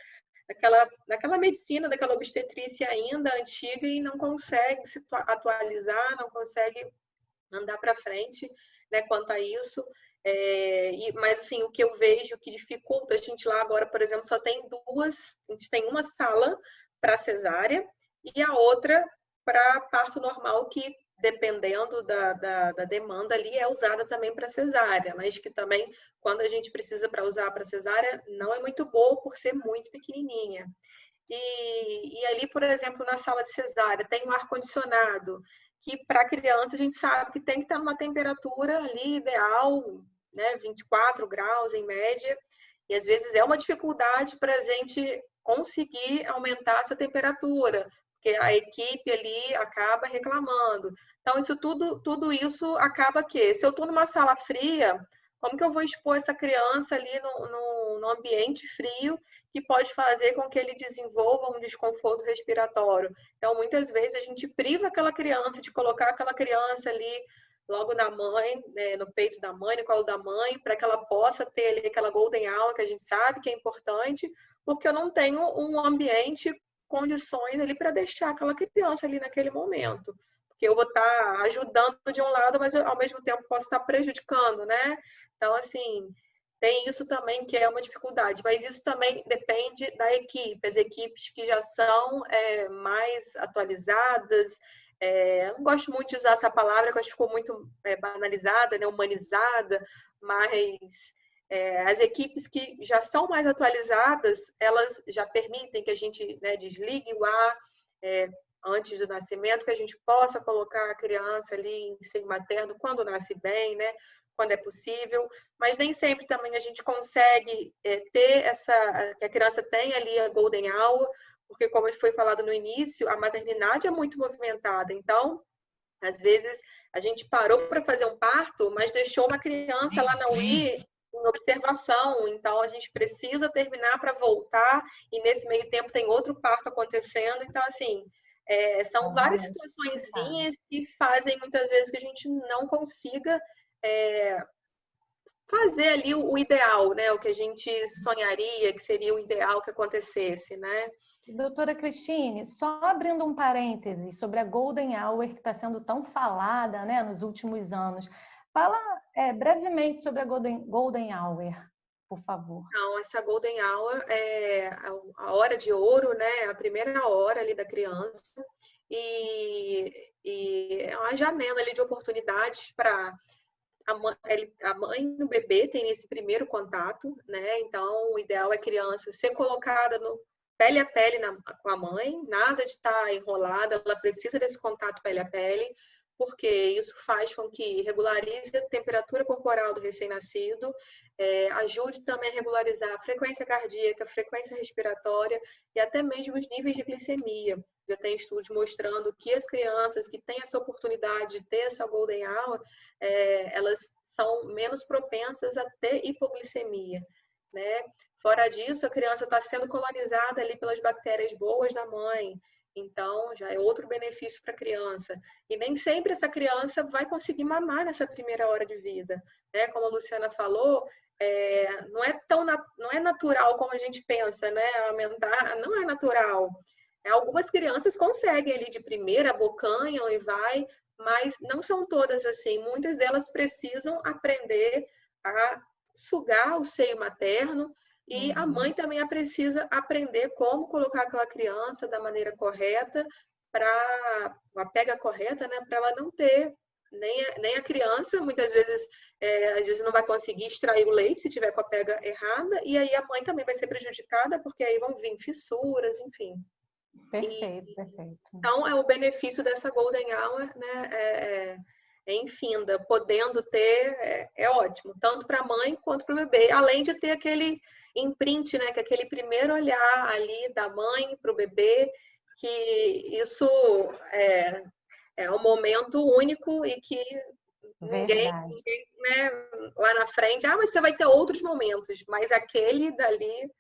daquela medicina, daquela obstetrícia ainda antiga e não consegue se atualizar, não consegue andar para frente, né, quanto a isso. Mas assim, o que eu vejo que dificulta, a gente lá agora, por exemplo, só tem a gente tem uma sala para cesárea e a outra para parto normal, que dependendo da demanda ali, é usada também para cesárea, mas que também, quando a gente precisa para usar para cesárea, não é muito boa por ser muito pequenininha. E ali, por exemplo, na sala de cesárea, tem um ar-condicionado, que para criança a gente sabe que tem que estar numa temperatura ali ideal, né, 24 graus em média, e às vezes é uma dificuldade para a gente conseguir aumentar essa temperatura, porque a equipe ali acaba reclamando. Então, tudo isso acaba que, se eu estou numa sala fria, como que eu vou expor essa criança ali no ambiente frio, que pode fazer com que ele desenvolva um desconforto respiratório? Então, muitas vezes, a gente priva aquela criança de colocar aquela criança ali logo na mãe, né, no peito da mãe, no colo da mãe, para que ela possa ter ali aquela golden hour que a gente sabe que é importante, porque eu não tenho um ambiente, condições ali para deixar aquela criança ali naquele momento. Porque eu vou estar ajudando de um lado, mas eu, ao mesmo tempo posso estar prejudicando, né? Então, assim, tem isso também que é uma dificuldade, mas isso também depende da equipe. As equipes que já são mais atualizadas, não gosto muito de usar essa palavra, que eu acho que ficou muito banalizada, né, humanizada, mas as equipes que já são mais atualizadas, elas já permitem que a gente, né, desligue o ar antes do nascimento, que a gente possa colocar a criança ali em seio materno quando nasce bem, né, quando é possível, mas nem sempre também a gente consegue ter que a criança tenha ali a golden hour, porque, como foi falado no início, a maternidade é muito movimentada. Então, às vezes, a gente parou para fazer um parto, mas deixou uma criança lá na UTI em observação. Então, a gente precisa terminar para voltar, e nesse meio tempo tem outro parto acontecendo. Então, assim, são várias situações que fazem, muitas vezes, que a gente não consiga fazer ali o ideal, né? O que a gente sonharia que seria o ideal que acontecesse, né? Doutora Cristine, só abrindo um parêntese sobre a Golden Hour, que está sendo tão falada, né, nos últimos anos. Fala brevemente sobre a Golden Hour, por favor. Então, essa Golden Hour é a hora de ouro, né? A primeira hora ali da criança. E é uma janela ali de oportunidades para a mãe e o bebê terem esse primeiro contato, né? Então, o ideal é a criança ser colocada no pele a pele com a mãe, nada de estar enrolada, ela precisa desse contato pele a pele, porque isso faz com que regularize a temperatura corporal do recém-nascido, ajude também a regularizar a frequência cardíaca, a frequência respiratória e até mesmo os níveis de glicemia. Já tem estudos mostrando que as crianças que têm essa oportunidade de ter essa golden hour, elas são menos propensas a ter hipoglicemia, né? Fora disso, a criança está sendo colonizada ali pelas bactérias boas da mãe, então já é outro benefício para a criança. E nem sempre essa criança vai conseguir mamar nessa primeira hora de vida, né? Como a Luciana falou, não é natural como a gente pensa, né? Aumentar, não é natural. Algumas crianças conseguem ali de primeira, abocanham e vai, mas não são todas assim. Muitas delas precisam aprender a sugar o seio materno, e a mãe também precisa aprender como colocar aquela criança da maneira correta, para a pega correta, né? Para ela não ter, nem a criança, muitas vezes, às vezes não vai conseguir extrair o leite se tiver com a pega errada, e aí a mãe também vai ser prejudicada, porque aí vão vir fissuras, enfim. Perfeito, perfeito. Então, o benefício dessa Golden Hour, né, infinda, podendo ter, é ótimo, tanto para a mãe quanto para o bebê, além de ter aquele imprint, né, que é aquele primeiro olhar ali da mãe para o bebê, que isso é um momento único e que ninguém, né, lá na frente, mas você vai ter outros momentos, mas aquele dali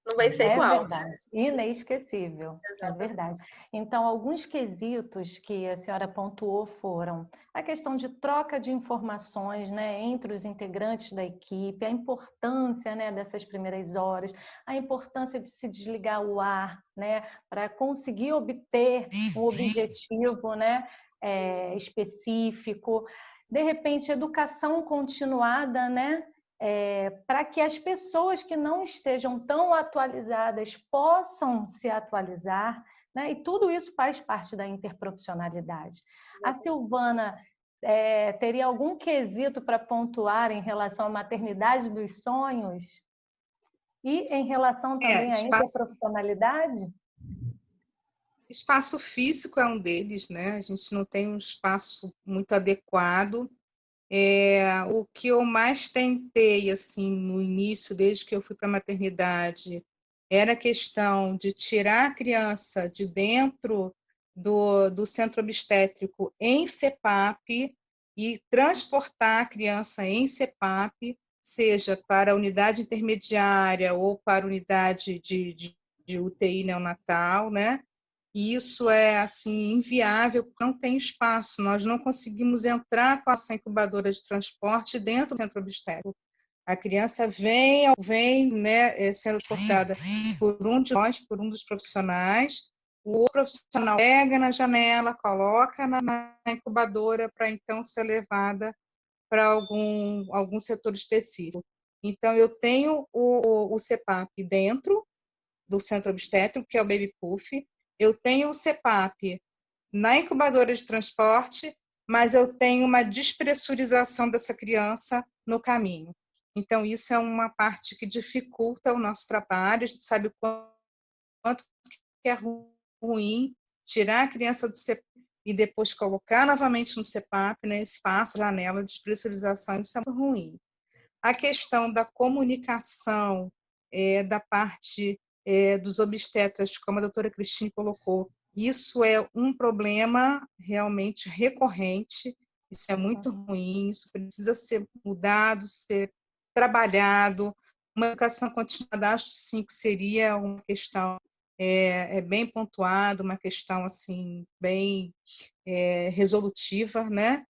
não vai ser igual. É verdade, inesquecível, é verdade. Então, alguns quesitos que a senhora pontuou foram a questão de troca de informações, né, entre os integrantes da equipe, a importância, né, dessas primeiras horas, a importância de se desligar o ar, né, para conseguir obter um objetivo, né, específico. De repente, educação continuada, né? Para que as pessoas que não estejam tão atualizadas possam se atualizar, né? E tudo isso faz parte da interprofissionalidade. A Silvana teria algum quesito para pontuar em relação à maternidade dos sonhos? E em relação também à interprofissionalidade? Espaço físico é um deles, né? A gente não tem um espaço muito adequado. O que eu mais tentei, assim, no início, desde que eu fui para a maternidade, era a questão de tirar a criança de dentro do centro obstétrico em CEPAP e transportar a criança em CEPAP, seja para a unidade intermediária ou para a unidade de UTI neonatal, né? E isso é assim inviável, porque não tem espaço. Nós não conseguimos entrar com essa incubadora de transporte dentro do centro obstétrico. A criança vem, né, sendo transportada por um de nós, por um dos profissionais. O profissional pega na janela, coloca na incubadora para então ser levada para algum setor específico. Então, eu tenho o CEPAP dentro do centro obstétrico, que é o Baby Puff. Eu tenho o CEPAP na incubadora de transporte, mas eu tenho uma despressurização dessa criança no caminho. Então, isso é uma parte que dificulta o nosso trabalho. A gente sabe o quanto que é ruim tirar a criança do CEPAP e depois colocar novamente no CEPAP, né, esse espaço, janela de despressurização, isso é muito ruim. A questão da comunicação, da parte dos obstetras, como a doutora Cristine colocou, isso é um problema realmente recorrente, isso é muito ruim, isso precisa ser mudado, ser trabalhado. Uma educação continuada, acho sim que seria uma questão bem pontuada, uma questão assim bem resolutiva, né?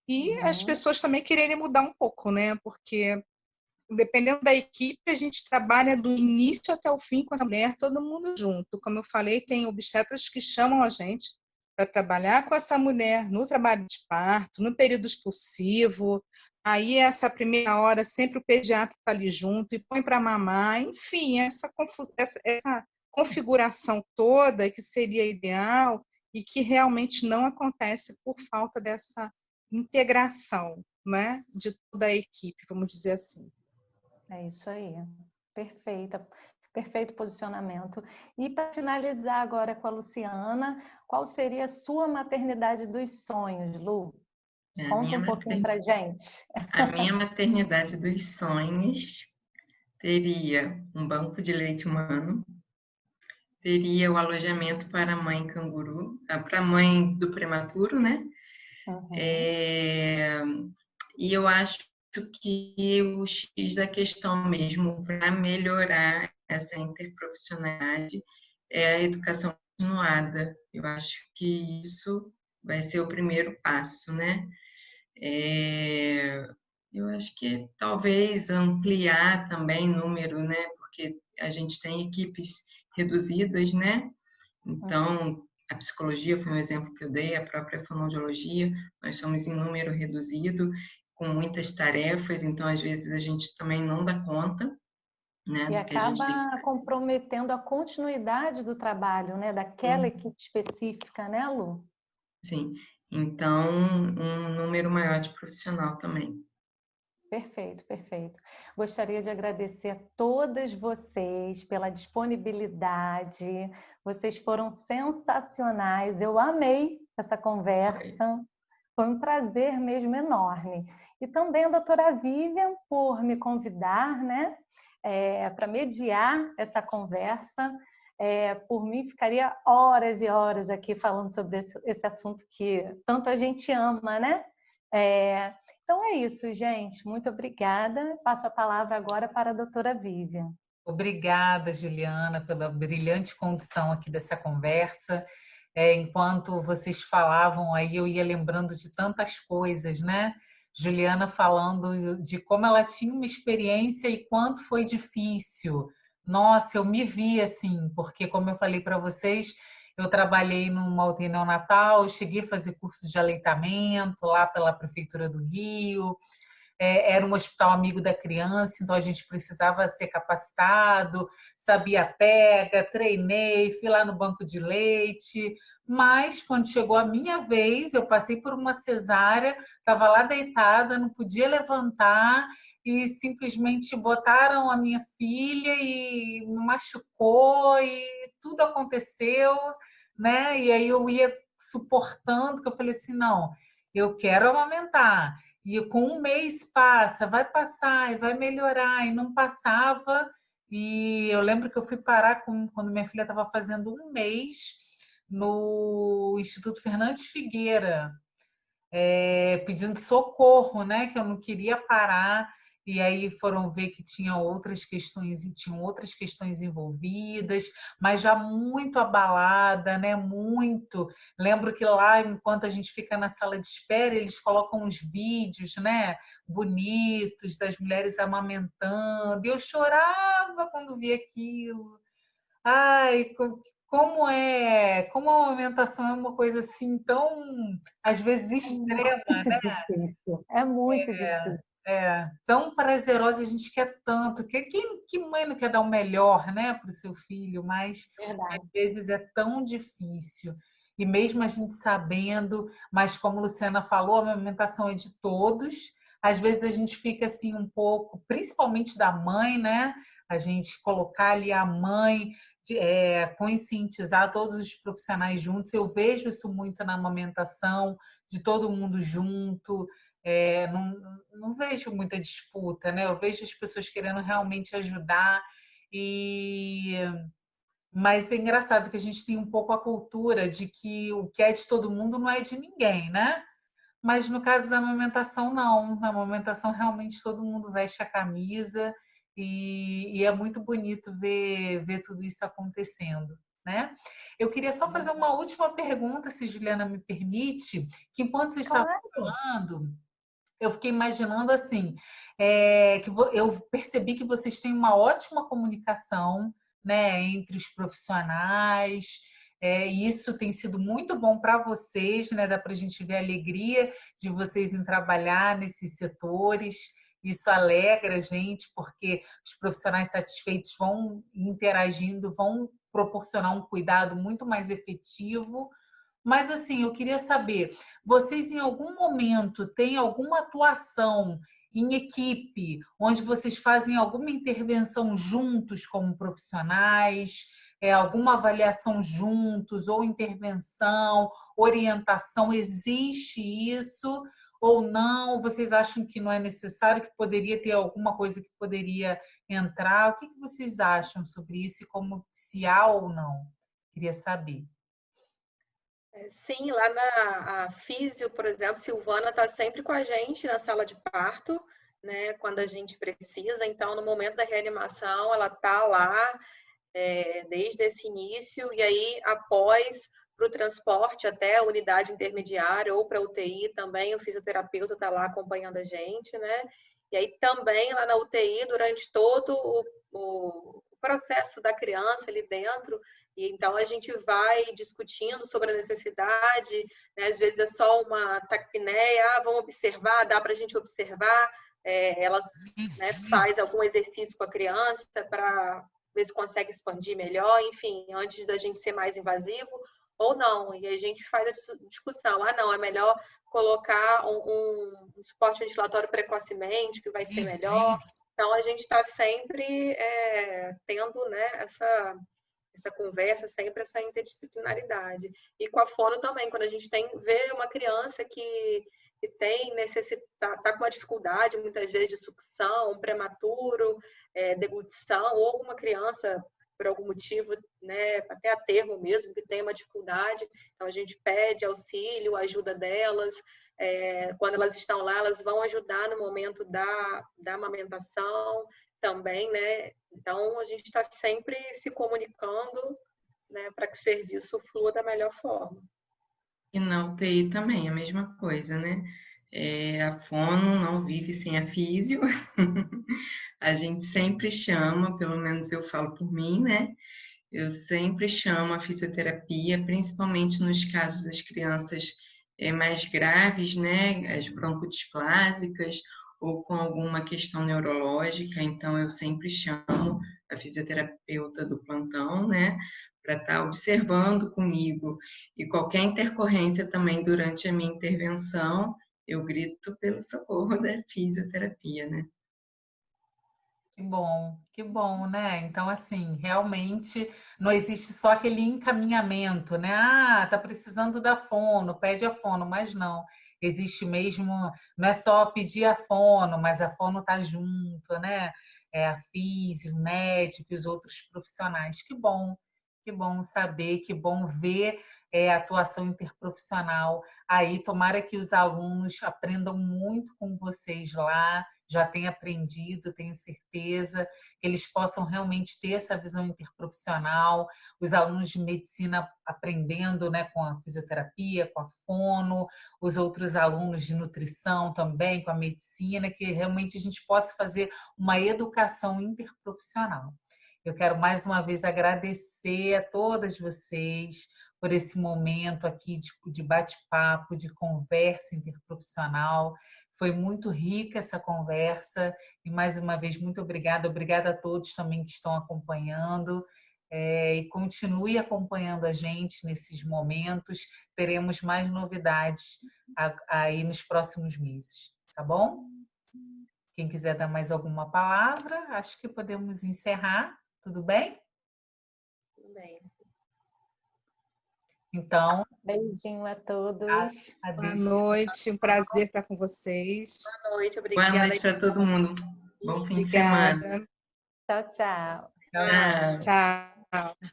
E as pessoas também quererem mudar um pouco, né? Porque dependendo da equipe, a gente trabalha do início até o fim com essa mulher, todo mundo junto. Como eu falei, tem obstetras que chamam a gente para trabalhar com essa mulher no trabalho de parto, no período expulsivo. Aí, essa primeira hora, sempre o pediatra está ali junto e põe para mamar. Enfim, essa configuração toda que seria ideal e que realmente não acontece por falta dessa integração, né, de toda a equipe, vamos dizer assim. É isso aí, perfeita, perfeito posicionamento. E para finalizar agora com a Luciana, qual seria a sua maternidade dos sonhos, Lu? Conta um pouquinho para a gente. A minha maternidade dos sonhos teria um banco de leite humano, teria o alojamento para a mãe canguru, para a mãe do prematuro, né? E eu acho que o X da questão mesmo para melhorar essa interprofissionalidade é a educação continuada. Eu acho que isso vai ser o primeiro passo, né? Eu acho que talvez ampliar também o número, né? Porque a gente tem equipes reduzidas, né? Então, a psicologia foi um exemplo que eu dei, a própria fonoaudiologia, nós somos em número reduzido, com muitas tarefas, então às vezes a gente também não dá conta, né? E acaba comprometendo a continuidade do trabalho, né? Daquela equipe específica, né, Lu? Sim, então um número maior de profissional também. Perfeito, perfeito. Gostaria de agradecer a todas vocês pela disponibilidade. Vocês foram sensacionais. Eu amei essa conversa. Foi um prazer mesmo enorme. E também a doutora Vivian por me convidar, né, para mediar essa conversa. Por mim, ficaria horas e horas aqui falando sobre esse assunto que tanto a gente ama, né? Então é isso, gente. Muito obrigada. Passo a palavra agora para a doutora Vivian. Obrigada, Juliana, pela brilhante condução aqui dessa conversa. Enquanto vocês falavam aí, eu ia lembrando de tantas coisas, né? Juliana falando de como ela tinha uma experiência e quanto foi difícil. Nossa, eu me vi assim, porque como eu falei para vocês, eu trabalhei numa UTI neonatal, cheguei a fazer curso de aleitamento lá pela Prefeitura do Rio, era um hospital amigo da criança, então a gente precisava ser capacitado, sabia pega, treinei, fui lá no banco de leite, mas quando chegou a minha vez, eu passei por uma cesárea, estava lá deitada, não podia levantar e simplesmente botaram a minha filha e me machucou e tudo aconteceu, né? E aí eu ia suportando, que eu falei assim, não, eu quero amamentar. E com um mês passa, vai passar e vai melhorar, e não passava. E eu lembro que eu fui parar quando minha filha estava fazendo um mês no Instituto Fernandes Figueira, pedindo socorro, né? Que eu não queria parar. E aí foram ver que tinham outras questões envolvidas, mas já muito abalada, né? Muito. Lembro que lá, enquanto a gente fica na sala de espera, eles colocam uns vídeos, né? Bonitos das mulheres amamentando. E eu chorava quando via aquilo. Ai, como a amamentação é uma coisa assim tão, às vezes, extrema, Muito difícil. É muito difícil. tão prazerosa, a gente quer tanto. Que mãe não quer dar o melhor, né, para o seu filho, mas às Verdade. vezes é tão difícil. E mesmo a gente sabendo, mas como a Luciana falou, a amamentação é de todos. Às vezes a gente fica assim um pouco, principalmente da mãe, né? A gente colocar ali a mãe, conscientizar todos os profissionais juntos. Eu vejo isso muito na amamentação, de todo mundo junto. Não vejo muita disputa, né? Eu vejo as pessoas querendo realmente ajudar e mas é engraçado que a gente tem um pouco a cultura de que o que é de todo mundo não é de ninguém, né? Mas no caso da amamentação, não. Na amamentação, realmente todo mundo veste a camisa e é muito bonito ver tudo isso acontecendo, né? Eu queria só fazer uma última pergunta, se Juliana me permite, que enquanto você estava Claro. falando, eu fiquei imaginando assim, eu percebi que vocês têm uma ótima comunicação, né, entre os profissionais, e isso tem sido muito bom para vocês, né? Dá para a gente ver a alegria de vocês em trabalhar nesses setores. Isso alegra a gente, porque os profissionais satisfeitos vão interagindo, vão proporcionar um cuidado muito mais efetivo. Mas assim, eu queria saber, vocês em algum momento têm alguma atuação em equipe, onde vocês fazem alguma intervenção juntos como profissionais, alguma avaliação juntos, ou intervenção, orientação, existe isso ou não? Vocês acham que não é necessário, que poderia ter alguma coisa que poderia entrar? O que vocês acham sobre isso e como se há ou não? Queria saber. Sim, lá na a Físio, por exemplo, Silvana está sempre com a gente na sala de parto, né, quando a gente precisa. Então, no momento da reanimação, ela está lá desde esse início, e aí, após, para o transporte até a unidade intermediária ou para a UTI também, o fisioterapeuta está lá acompanhando a gente, né? E aí, também lá na UTI, durante todo o processo da criança ali dentro, e então a gente vai discutindo sobre a necessidade, né? Às vezes é só uma taquipneia, vamos observar, dá para a gente observar, elas, né, faz algum exercício com a criança para ver se consegue expandir melhor, enfim, antes da gente ser mais invasivo, ou não. E a gente faz a discussão, não, é melhor colocar um suporte ventilatório precocemente, que vai ser melhor. Então, a gente está sempre tendo, né, essa conversa, sempre essa interdisciplinaridade. E com a fono também, quando a gente vê uma criança que tem está com uma dificuldade, muitas vezes, de sucção, prematuro, deglutição, ou alguma criança por algum motivo, né, até a termo mesmo, que tem uma dificuldade, então a gente pede auxílio, ajuda delas, quando elas estão lá, elas vão ajudar no momento da amamentação também, né, então a gente está sempre se comunicando, né, para que o serviço flua da melhor forma. E na UTI também, a mesma coisa, né? A fono não vive sem a físio. A gente sempre chama, pelo menos eu falo por mim, né? Eu sempre chamo a fisioterapia, principalmente nos casos das crianças mais graves, né? As broncodisplásicas ou com alguma questão neurológica. Então, eu sempre chamo a fisioterapeuta do plantão, né? Para estar observando comigo. E qualquer intercorrência também durante a minha intervenção, eu grito pelo socorro da fisioterapia, né? Que bom, né? Então, assim, realmente não existe só aquele encaminhamento, né? Ah, tá precisando da fono, pede a fono, mas não. Existe mesmo, não é só pedir a fono, mas a fono tá junto, né? A físio, o médico e os outros profissionais. Que bom saber, que bom ver a atuação interprofissional aí. Tomara que os alunos aprendam muito com vocês lá, já têm aprendido, tenho certeza, que eles possam realmente ter essa visão interprofissional, os alunos de medicina aprendendo, né, com a fisioterapia, com a fono, os outros alunos de nutrição também, com a medicina, que realmente a gente possa fazer uma educação interprofissional. Eu quero mais uma vez agradecer a todas vocês por esse momento aqui de bate-papo, de conversa interprofissional. Foi muito rica essa conversa e, mais uma vez, muito obrigada. Obrigada a todos também que estão acompanhando. E continue acompanhando a gente nesses momentos. Teremos mais novidades aí nos próximos meses, tá bom? Quem quiser dar mais alguma palavra, acho que podemos encerrar. Tudo bem? Tudo bem. Então, Beijinho a todos. Boa noite, um prazer estar com vocês. Boa noite, obrigada. Boa noite para todo mundo. Bom fim de semana. Tchau, tchau. Tchau. Tchau.